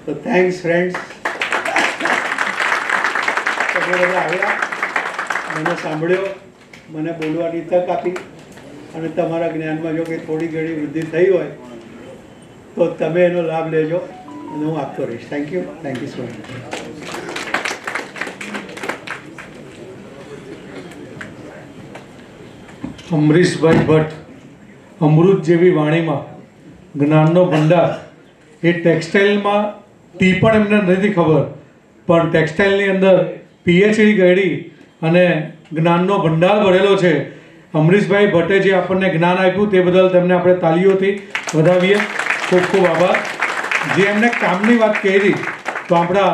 તો થેન્ક્સ ફ્રેન્ડ્સ, તમે બધા આવ્યા, મને સાંભળ્યો, મને બોલવાની તક આપી, અને તમારા જ્ઞાનમાં જો કે થોડી ઘણી વૃદ્ધિ થઈ હોય તો તમે એનો લાભ લેજો અને હું આપતો રહીશ. Thank you so much. અમરીશભાઈ ભટ્ટ અમૃત જેવી વાણીમાં જ્ઞાનનો ભંડાર. એ ટેક્સટાઇલમાં ટી પણ એમને નથી ખબર, પણ ટેક્સટાઇલની અંદર પીએચડી કરી અને જ્ઞાનનો ભંડાર ભરેલો છે. અમરીશભાઈ ભટ્ટે જે આપણને જ્ઞાન આપ્યું તે બદલ તેમને આપણે તાલીઓથી વધાવીએ. ખૂબ ખૂબ આભાર. જે એમને કામની વાત કરી, તો આપણા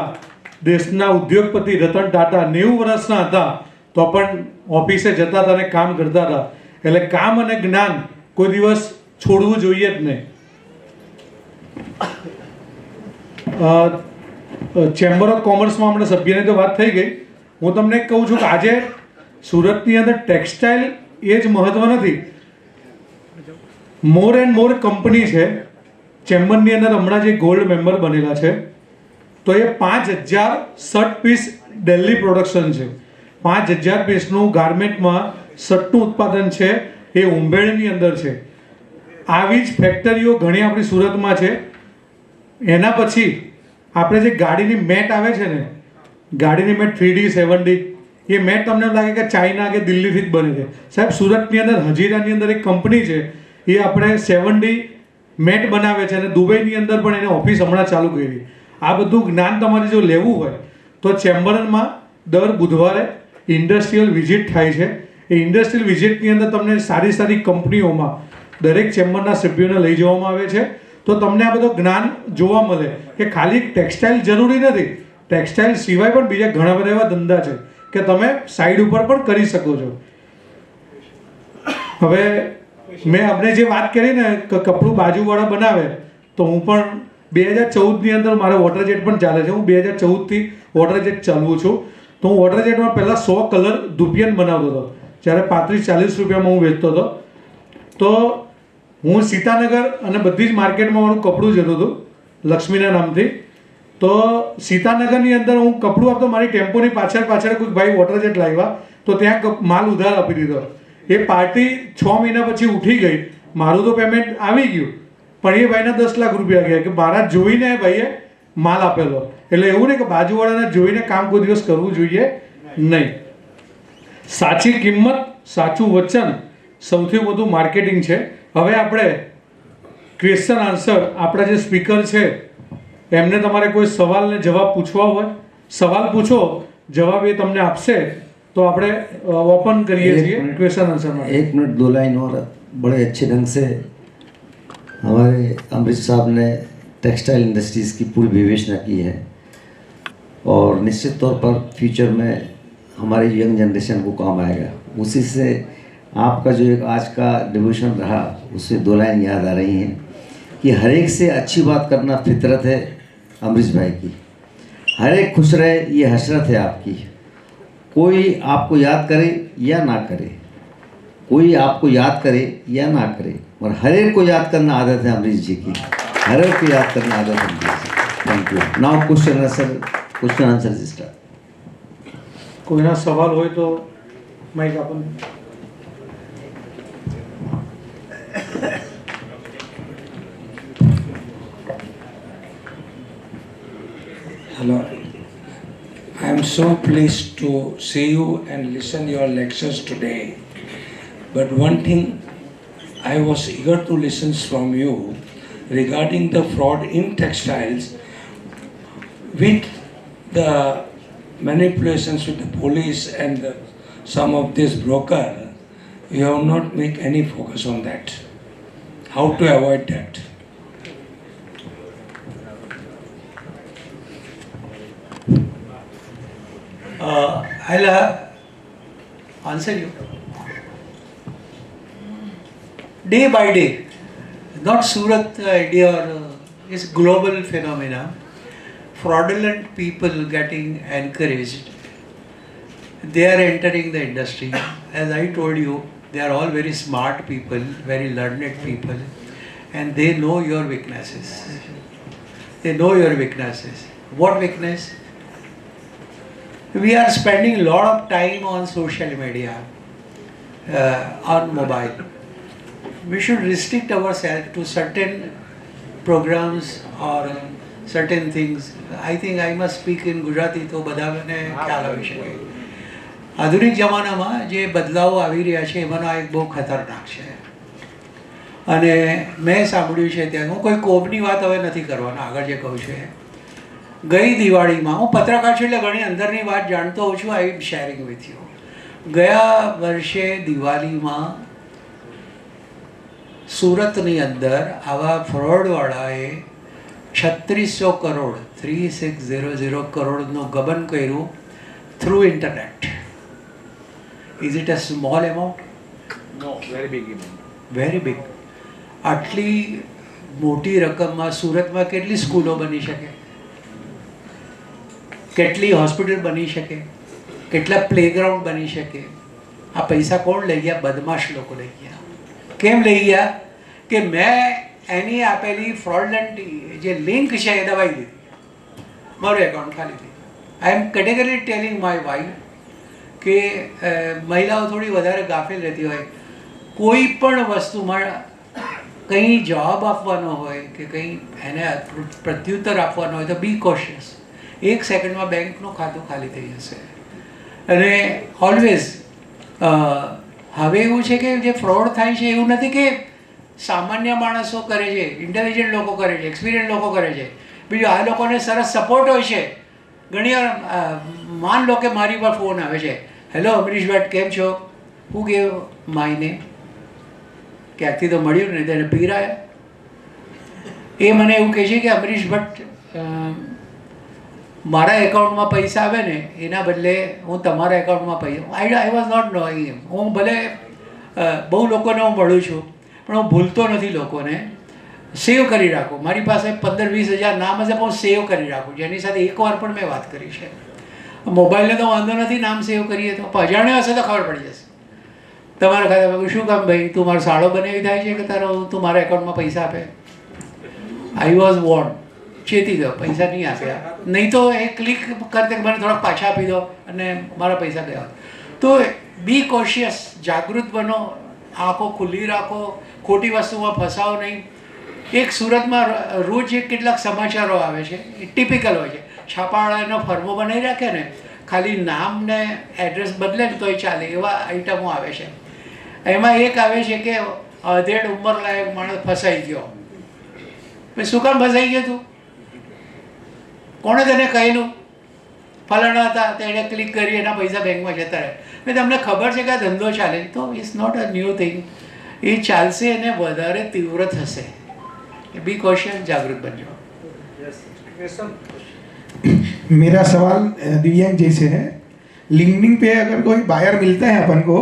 દેશના ઉદ્યોગપતિ રતન ટાટા 90 વર્ષના હતા તો પણ ઓફિસે જતા હતા અને કામ કરતા હતા. એટલે કામ અને જ્ઞાન કોઈ દિવસ છોડવું જોઈએ જ નહીં. ચેમ્બર ઓફ કોમર્સમાં હમણાં સભ્યની તો વાત થઈ ગઈ. હું તમને કહું છું કે આજે સુરતની અંદર ટેક્સટાઇલ એ જ મહત્વ નથી, મોર એન્ડ મોર કંપની છે. ચેમ્બરની અંદર હમણાં જે ગોલ્ડ મેમ્બર બનેલા છે તો એ 5000 શર્ટ પીસ ડેલી પ્રોડક્શન છે. 5000 પીસનું ગાર્મેન્ટમાં શર્ટનું ઉત્પાદન છે એ ઉંબેડની અંદર છે. આવી જ ફેક્ટરીઓ ઘણી આપણી સુરતમાં છે. એના પછી આપણે જે ગાડીની મેટ આવે છે ને, ગાડીની મેટ 3D 7D, એ મેટ તમને એમ લાગે કે ચાઇના કે દિલ્હીથી જ બને છે. સાહેબ, સુરતની અંદર હજીરાની અંદર એક કંપની છે, એ આપણે 7D મેટ બનાવે છે અને દુબઈની અંદર પણ એને ઓફિસ હમણાં ચાલુ કરી. આ બધું જ્ઞાન તમારે જો લેવું હોય તો ચેમ્બરમાં દર બુધવારે ઇન્ડસ્ટ્રીયલ વિઝિટ થાય છે. એ ઇન્ડસ્ટ્રીયલ વિઝિટની અંદર તમને સારી સારી કંપનીઓમાં દરેક ચેમ્બરના સભ્યોને લઈ જવામાં આવે છે. તો તમને આ બધું જ્ઞાન જોવા મળે કે ખાલી ટેક્સટાઇલ જરૂરી નથી, ટેક્સટાઇલ સિવાય પણ બીજા ઘણા બધા એવા ધંધા છે કે તમે સાઈડ ઉપર પણ કરી શકો છો. હવે મેં આપણે જે વાત કરી ને કે કપડું બાજુવાળા બનાવે, તો હું પણ 2014ની અંદર મારે વોટર જેટ પણ ચાલે છે. હું 2014થી વોટર જેટ ચાલવું છું. તો હું વોટર જેટમાં પહેલાં 100 કલર ધૂપિયન બનાવતો હતો. જ્યારે 35-40 રૂપિયામાં હું વેચતો હતો. તો હું સીતાનગર અને બધી જ માર્કેટમાં મારું કપડું જતું હતું લક્ષ્મીના નામથી. તો સીતાનગરની અંદર હું કપડું આપતો, મારી ટેમ્પોની પાછળ કોઈક ભાઈ વોટર જેટ લાવ્યા તો ત્યાં માલ ઉધાર આપી દીધો. એ પાર્ટી 6 મહિના પછી ઉઠી ગઈ, મારું તો પેમેન્ટ આવી ગયું, પણ એ ભાઈના 10 લાખ રૂપિયા ગયા કે મારા જોઈને એ ભાઈએ માલ આપેલો. એટલે એવું નહીં કે બાજુવાળાને જોઈને કામ કોઈ દિવસ કરવું જોઈએ નહીં. સાચી કિંમત, સાચું વચન સૌથી વધુ માર્કેટિંગ છે. હવે આપણે ક્વેશ્ચન આન્સર, આપણા જે સ્પીકર છે એમને તમારે કોઈ સવાલને જવાબ પૂછવા હોય, સવાલ પૂછો, જવાબ એ તમને આપશે તો આપણે ઓપન કરીએ છીએ क्वेश्चन आंसर में. 1 मिनट 2 लाइन और बड़े अच्छे ढंग से हमारे अमृत साहब ने टेक्सटाइल इंडस्ट्रीज़ की पूरी विवेचना की है और निश्चित तौर पर फ्यूचर में हमारे यंग जनरेशन को काम आएगा. उसी से आपका जो एक आज का डिवोशन रहा, उससे 2 लाइन याद आ रही हैं कि हर एक से अच्छी बात करना फितरत है अमरीश भाई की. हर एक खुश रहे ये हसरत है आपकी. कोई आपको याद करे या ना करे, कोई आपको याद करे या ना करे, और हर एक को याद करना आदत है अमरीश जी की. हर एक को याद करना आदत है Amrish ji. Thank you. Now question answer sister. કોઈના સવાલ હોય તો માઈક આપો. Hello. I am so pleased to see you and listen your lectures today. But one thing I was eager to listen from you regarding the fraud in textiles with the manipulations with the police and some of this broker. You have not made any focus on that. How to avoid that? I'll answer you. Day by day, not Surat idea or it's global phenomena. Fraudulent people getting encouraged. They are entering the industry. As I told you, they are all very smart people, very learned people, and they know your weaknesses. They know your weaknesses. What weakness? We are spending a lot of time on social media, on mobile. We should restrict ourselves to certain programs or certain things. I think I must speak in Gujarati તો બધાને ખ્યાલ આવી શકે. આધુનિક જમાનામાં જે બદલાવો આવી રહ્યા છે એમાંનો આ એક બહુ ખતરનાક છે. અને મેં સાંભળ્યું છે ત્યાં, હું કોઈ કોમની વાત હવે નથી કરવાનો, આગળ જે કહું છું. ગઈ દિવાળીમાં, હું પત્રકાર છું એટલે ઘણી અંદરની વાત જાણતો હોઉં છું. આઈ એમ શેરિંગ વિથ યુ. ગયા વર્ષે દિવાળીમાં સુરતની અંદર આવા ફ્રોડવાળાએ 3600 કરોડ 3600 કરોડનું ગબન કર્યું through internet. Is it a small amount? No, very big amount. Very big. આટલી મોટી રકમમાં સુરતમાં કેટલી સ્કૂલો બની શકે, કેટલી હોસ્પિટલ બની શકે, કેટલા પ્લેગ્રાઉન્ડ બની શકે? આ પૈસા કોણ લઈ ગયા? બદમાશ લોકો લઈ ગયા. કેમ લઈ ગયા? કે મેં એની આપેલી ફ્રોડલન્ટ જે લિંક છે એ દબાવી દીધી, મારું એકાઉન્ટ ખાલી થઈ. આઈ એમ કેટેગરી ટેલિંગ માય વાઇફ કે મહિલાઓ થોડી વધારે ગાફેલ રહેતી હોય, કોઈ પણ વસ્તુમાં કંઈ જવાબ આપવાનો હોય કે કંઈ એને પ્રત્યુત્તર આપવાનો હોય તો બી કોશિયસ. 1 સેકન્ડમાં બેંકનું ખાતું ખાલી થઈ જશે. અને ઓલવેઝ હવે એવું છે કે જે ફ્રોડ થાય છે એવું નથી કે સામાન્ય માણસો કરે છે, ઇન્ટેલિજન્ટ લોકો કરે છે, એક્સપિરિયન્સ લોકો કરે છે. બીજું આ લોકોને સરસ સપોર્ટ હોય છે. ઘણીવાર માન લો કે મારી પર ફોન આવે છે, હેલો અમરીશ ભટ્ટ કેમ છો, હું ગેવ માયને ક્યાંકથી તો મળ્યું ને તેને પીરાયા. એ મને એવું કહે છે કે અમરીશ ભટ્ટ મારા એકાઉન્ટમાં પૈસા આવે ને એના બદલે હું તમારા એકાઉન્ટમાં પૈસા, આઈ વોઝ નોટ નોઈંગ એમ. હું ભલે બહુ લોકોને હું મળું છું પણ હું ભૂલતો નથી લોકોને. સેવ કરી રાખો. મારી પાસે 15-20 હજાર નામ હશે પણ હું સેવ કરી રાખું, જેની સાથે એકવાર પણ મેં વાત કરી છે. મોબાઈલને તો વાંધો નથી, નામ સેવ કરીએ તો અજાણ્યા હશે તો ખબર પડી જશે. તમારા ખાતામાં શું કામ ભાઈ, તું મારો સાળો બનાવી થાય છે કે તું મારા એકાઉન્ટમાં પૈસા આપે? આઈ વોઝ વોર્ન, ચેતી દો, પૈસા નહીં આપ્યા, નહીં તો એ ક્લિક કરતે મને થોડાક પાછા આપી દો અને મારા પૈસા ગયા. તો બી કોશિયસ, જાગૃત બનો, આંખો ખુલ્લી રાખો, ખોટી વસ્તુમાં ફસાવો નહીં. એક સુરતમાં રોજ કેટલાક સમાચારો આવે છે, એ ટિપિકલ હોય છે. છાપાવાળાનો ફર્મો બનાવી રાખે ને, ખાલી નામ ને એડ્રેસ બદલે ને તોય ચાલે એવા આઈટમો આવે છે. એમાં એક આવે છે કે અધેડ ઉંમરલાયક માણસ ફસાઈ ગયો. ભાઈ શું કામ ફસાઈ ગયો તું? કોણે તને કહેલું? ફલાણા હતા, તેણે ક્લિક કરી, એના પૈસા બેંકમાં જતા રહે. મેં તમને ખબર છે કે આ ધંધો ચાલે, તો it's not a new thing. એ ચાલશે અને વધારે તીવ્ર થશે. बी कॉशियस, जागरूक बन जाओ. मेरा सवाल दिव्यांग जी से है. लिंक्डइन पे अगर कोई बायर मिलता है अपन को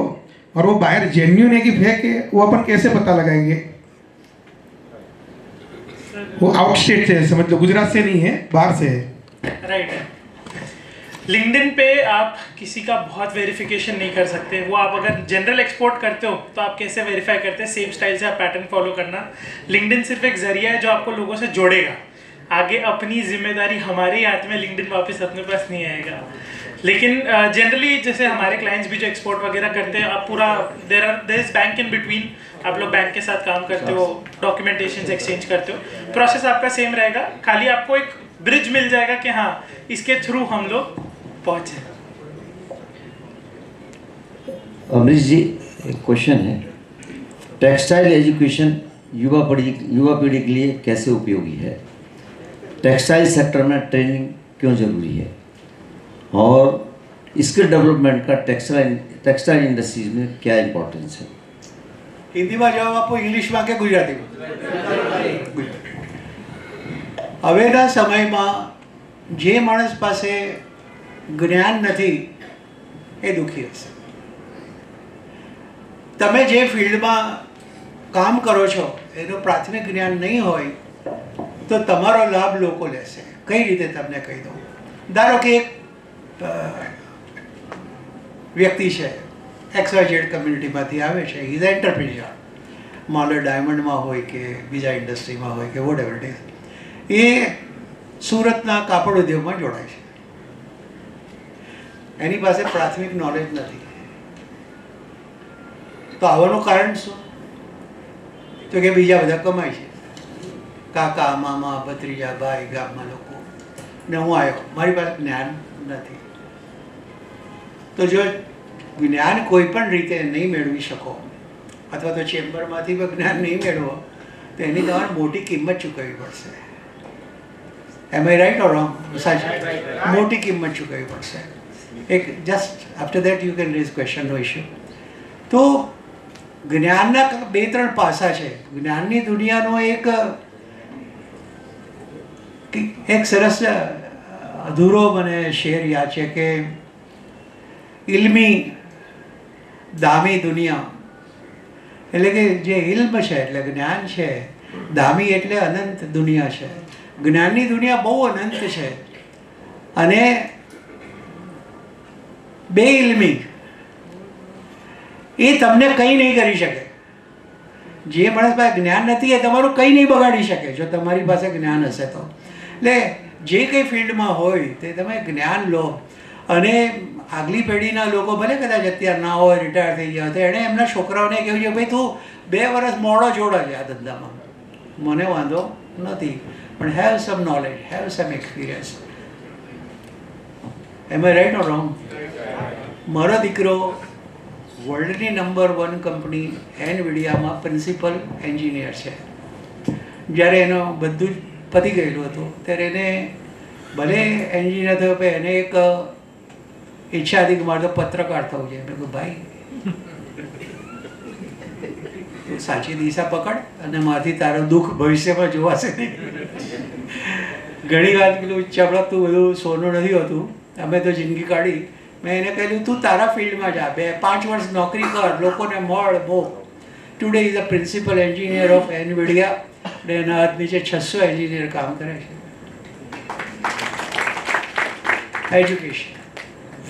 और वो बायर जेन्युइन है कि फेक है, वो अपन कैसे पता लगाएंगे? वो आउट स्टेट से है, समझ लो गुजरात से नहीं है, बाहर से है. राइट है. लिंक्डइन पे आप किसी का बहुत वेरिफिकेशन नहीं कर सकते. वो आप अगर जनरल एक्सपोर्ट करते हो तो आप कैसे वेरीफाई करते हैं? सेम स्टाइल से आप पैटर्न फॉलो करना. लिंक्डइन सिर्फ एक जरिया है जो आपको लोगों से जोड़ेगा. आगे अपनी जिम्मेदारी हमारे हाथ में, लिंक्डइन वापस अपने पास नहीं आएगा. लेकिन जनरली जैसे हमारे क्लाइंट्स भी जो एक्सपोर्ट वगैरह करते हैं, आप पूरा there is bank in between. आप लोग बैंक के साथ काम करते हो, डॉक्यूमेंटेशन एक्सचेंज करते हो, प्रोसेस आपका सेम रहेगा. खाली आपको एक ब्रिज मिल जाएगा कि हाँ इसके थ्रू हम लोग पहुँचे. अमरीश जी, एक क्वेश्चन है. टेक्सटाइल एजुकेशन युवा पीढ़ी के लिए कैसे उपयोगी है? टेक्सटाइल सेक्टर में ट्रेनिंग क्यों जरूरी है? और स्किल डेवलपमेंट का टेक्सटाइल इंडस्ट्रीज में क्या इम्पोर्टेंस है? હિન્દીમાં જવાબ આપો, ઇંગ્લિશમાં કે ગુજરાતીમાં? હવેના સમયમાં જે માણસ પાસે જ્ઞાન નથી એ દુઃખી હશે. તમે જે ફિલ્ડમાં કામ કરો છો એનું પ્રાથમિક જ્ઞાન નહીં હોય તો તમારો લાભ લોકો લેશે. કઈ રીતે તમને કહી દઉં. ધારો કે એક વ્યક્તિ છે, XYZ કમ્યુનિટીમાંથી આવે છે, ઇઝ એન્ટરપ્રિન્યોર, માનો ડાયમંડમાં હોય કે બીજા ઇન્ડસ્ટ્રીમાં હોય કે વોટ એવર ઇટ ઇઝ. એ સુરતના કાપડ ઉદ્યોગમાં જોડાય છે. એની પાસે પ્રાથમિક નોલેજ નથી. તો આવવાનું કારણ શું? તો કે બીજા બધા કમાય છે, કાકા મામા ભત્રીજા ભાઈ ગામમાં લોકો, ને હું આવ્યો, મારી પાસે જ્ઞાન નથી. તો જો જ્ઞાન કોઈ પણ રીતે નહીં મેળવી શકો અથવા તો ચેમ્બરમાંથી પણ જ્ઞાન નહીં મેળવો તો એની તમારે મોટી કિંમત ચૂકવવી પડશે. Am I right or wrong? સાચું, મોટી કિંમત ચૂકવવી પડશે. એક just after that you can raise question, no issue. તો જ્ઞાનના બે ત્રણ પાસા છે. જ્ઞાનની દુનિયાનો એક સરસ અધૂરો મને શેર યાદ છે કે ઇલ્મી દામી દુનિયા, એટલે કે જે ઇલ્મ છે એટલે જ્ઞાન છે, દામી એટલે અનંત દુનિયા છે. જ્ઞાનની દુનિયા બહુ અનંત છે અને બે ઇલ્મી એ તમને કંઈ નહીં કરી શકે. જે માણસ પાસે જ્ઞાન નથી એ તમારું કંઈ નહીં બગાડી શકે જો તમારી પાસે જ્ઞાન હશે તો. એટલે જે કંઈ ફિલ્ડમાં હોય તે તમે જ્ઞાન લો. અને આગલી પેઢીના લોકો ભલે કદાચ અત્યારે ના હોય, રિટાયર થઈ ગયા, તો એણે એમના છોકરાઓને કહ્યું છે ભાઈ તું 2 વર્ષ મોડો જોડો છે આ ધંધામાં, મને વાંધો નથી, પણ have some knowledge, have some experience. Am I right or wrong? મારો દીકરો વર્લ્ડની નંબર 1 કંપની એનવીડિયામાં પ્રિન્સિપલ એન્જિનિયર છે. જ્યારે એનો બધું જ પતી ગયેલું હતું ત્યારે એને ભલે એન્જિનિયર થયો પણ એને એક ઈચ્છા હતી કે મારે તો પત્રકાર થવું છે. મેં કહ્યું ભાઈ તું સાચી દિશા પકડ અને મારાથી તારું દુઃખ ભવિષ્યમાં જોવાશે નહીં. ઘણી વાર પેલું ચપળકતું બધું સોનું નથી હોતું. અમે તો જિંદગી કાઢી. મેં એને કહ્યું તું તારા ફિલ્ડમાં જા, 2-5 વર્ષ નોકરી કર, લોકોને મળ બહુ. Today is a principal engineer of Nvidia અને એના હાથ નીચે 600 એન્જિનિયર કામ કરે છે. એજ્યુકેશન,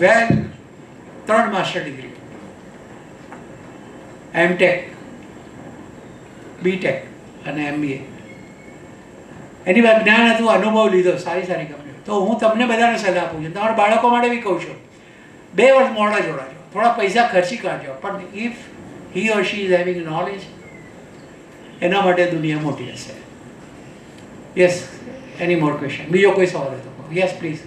વેલ 3 માસ્ટર ડિગ્રી, એમટેક, બીટેક અને MBA. એની વાત જ્ઞાન હતું, અનુભવ લીધો સારી સારી કંપનીઓ. તો હું તમને બધાને સલાહ આપું છું, તમારા બાળકો માટે બી કહું છું, 2 વર્ષ મોડા જોડાજો, થોડા પૈસા ખર્ચી કાઢજો, પણ if he or she is having knowledge, એના માટે દુનિયા મોટી હશે. યસ, એની મોર ક્વેશ્ચન? બીજો કોઈ સવાલ હોય તો યસ પ્લીઝ.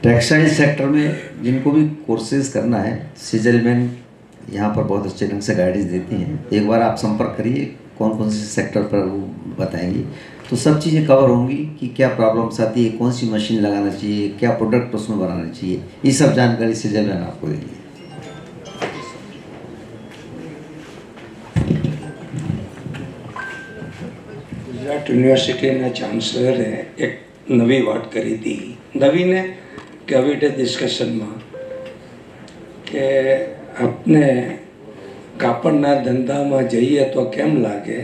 टेक्सटाइल सेक्टर में जिनको भी कोर्सेज करना है, सीजलमैन यहाँ पर बहुत अच्छे ढंग से गाइडेंस देती हैं. एक बार आप संपर्क करिए, कौन कौन से सेक्टर पर वो बताएंगी, तो सब चीज़ें कवर होंगी कि क्या प्रॉब्लम्स आती है, कौन सी मशीन लगाना चाहिए, क्या प्रोडक्ट उसमें बनाना चाहिए, ये सब जानकारी सीजलमैन आपको देंगे. ગુજરાત યુનિવર્સિટીના ચાન્સલરે એક નવી વાત કરી હતી, નવીને કે આવી રીતે ડિસ્કશનમાં, કે આપને કાપડના ધંધામાં જઈએ તો કેમ લાગે,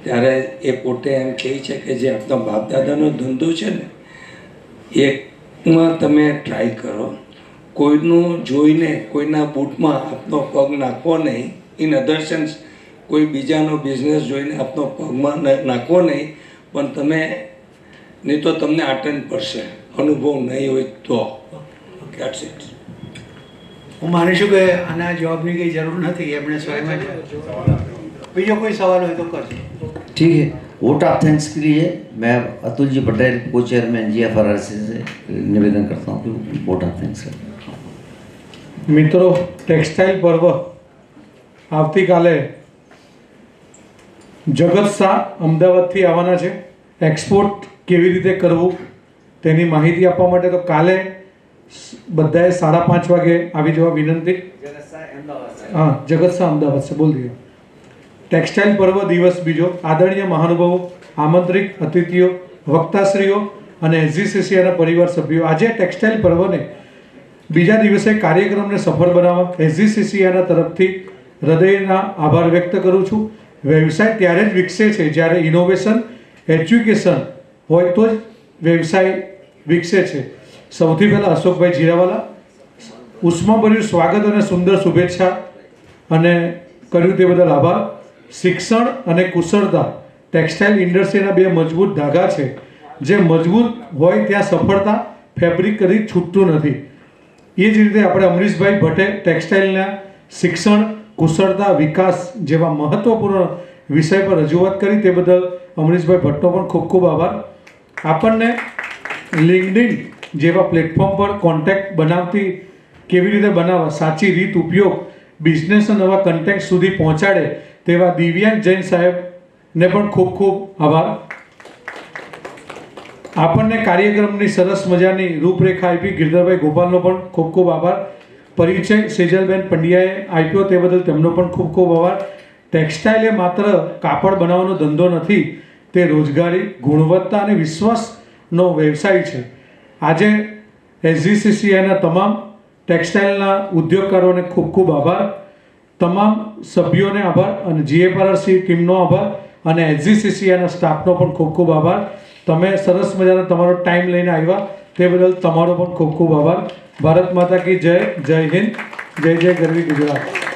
ત્યારે એ પોતે એમ કહે છે કે જે આપણા બાપ દાદાનો ધંધો છે ને, એકમાં તમે ટ્રાય કરો, કોઈનું જોઈને કોઈના બૂટમાં આપનો પગ નાખવો નહીં. ઇન અધર સેન્સ, કોઈ બીજાનો બિઝનેસ જોઈને આપનો પગમાં નાખવો નહીં, પણ તમે નહીં તો તમને આટન પડશે, અનુભવ નહીં હોય તો. That's it. હું માનું છું કે આના જવાબની કંઈ જરૂર નથી, એમણે સ્વયં જ. બીજો કોઈ સવાલ હોય તો કરજો. ठीक है, वोट ऑफ थैंक्स के लिए मैं अतुल जी पटेल, को चेयरमैन GFRRC से निवेदन करता हूँ कि वोट ऑफ थैंक्स करें. મિત્રો, ટેક્સટાઇલ પર્વ આવતીકાલે જગત શાહ અમદાવાદથી આવવાના છે. એક્સપોર્ટ કેવી રીતે કરવું તેની માહિતી આપવા માટે તો કાલે બધાએ 5:30 વાગે આવી જવા વિનંતી. હા, જગત શાહ અમદાવાદ છે, બોલ દિયો. ટેક્સટાઇલ પર્વ દિવસ બીજો. આદરણીય મહાનુભાવો, આમંત્રિત અતિથિઓ, વક્તાશ્રીઓ અને SGCCIના પરિવાર સભ્યો, આજે ટેક્સટાઇલ પર્વને બીજા દિવસે કાર્યક્રમને સફળ બનાવવા SGCCIના તરફથી હૃદયના આભાર વ્યક્ત કરું છું. વ્યવસાય ત્યારે જ વિકસે છે જ્યારે ઇનોવેશન, એજ્યુકેશન હોય તો જ વ્યવસાય વિકસે છે. સૌથી પહેલાં અશોકભાઈ જીરાવાલા, ઉષ્માભર્યું સ્વાગત અને સુંદર શુભેચ્છા અને કર્યું તે બદલ આભાર. શિક્ષણ અને કુશળતા ટેક્સટાઇલ ઇન્ડસ્ટ્રીના 2 મજબૂત ધાગા છે. જે મજબૂત હોય ત્યાં સફળતા ફેબ્રિક કરી છૂટતું નથી. એ જ રીતે આપણે અમરીશભાઈ ભટ્ટે ટેક્સટાઇલના શિક્ષણ, કુશળતા, વિકાસ જેવા મહત્વપૂર્ણ વિષય પર રજૂઆત કરી, તે બદલ અમરીશભાઈ ભટ્ટનો પણ ખૂબ ખૂબ આભાર. આપણને લિંક્ડઇન જેવા પ્લેટફોર્મ પર કોન્ટેક્ટ બનાવતી કેવી રીતે બનાવવા, સાચી રીત ઉપયોગ, બિઝનેસના નવા કન્ટેક્ટ સુધી પહોંચાડે તેવા દિવ્યાંગ જૈન સાહેબને પણ ખૂબ ખૂબ આભાર. આપણને કાર્યક્રમની સરસ મજાની રૂપરેખા આપી ગિરધરભાઈ ગોપાલનો પણ ખૂબ ખૂબ આભાર. પરિચય સેજલબેન પંડ્યાએ આપ્યો, તે બદલ તેમનો પણ ખૂબ ખૂબ આભાર. ટેક્સટાઇલ એ માત્ર કાપડ બનાવવાનો ધંધો નથી, તે રોજગારી, ગુણવત્તા અને વિશ્વાસનો વ્યવસાય છે. આજે SGCCIના તમામ ટેક્સટાઇલના ઉદ્યોગકારોને ખૂબ ખૂબ આભાર. તમામ સભ્યોને આભાર અને GFRRC ટીમનો આભાર અને SGCCIના સ્ટાફનો પણ ખૂબ ખૂબ આભાર. તમે સરસ મજાનો તમારો ટાઈમ લઈને આવ્યા તે બદલ તમારો પણ ખૂબ ખૂબ આભાર. ભારત માતા કી જય. જય હિન્દ. જય જય ગરવી ગુજરાત.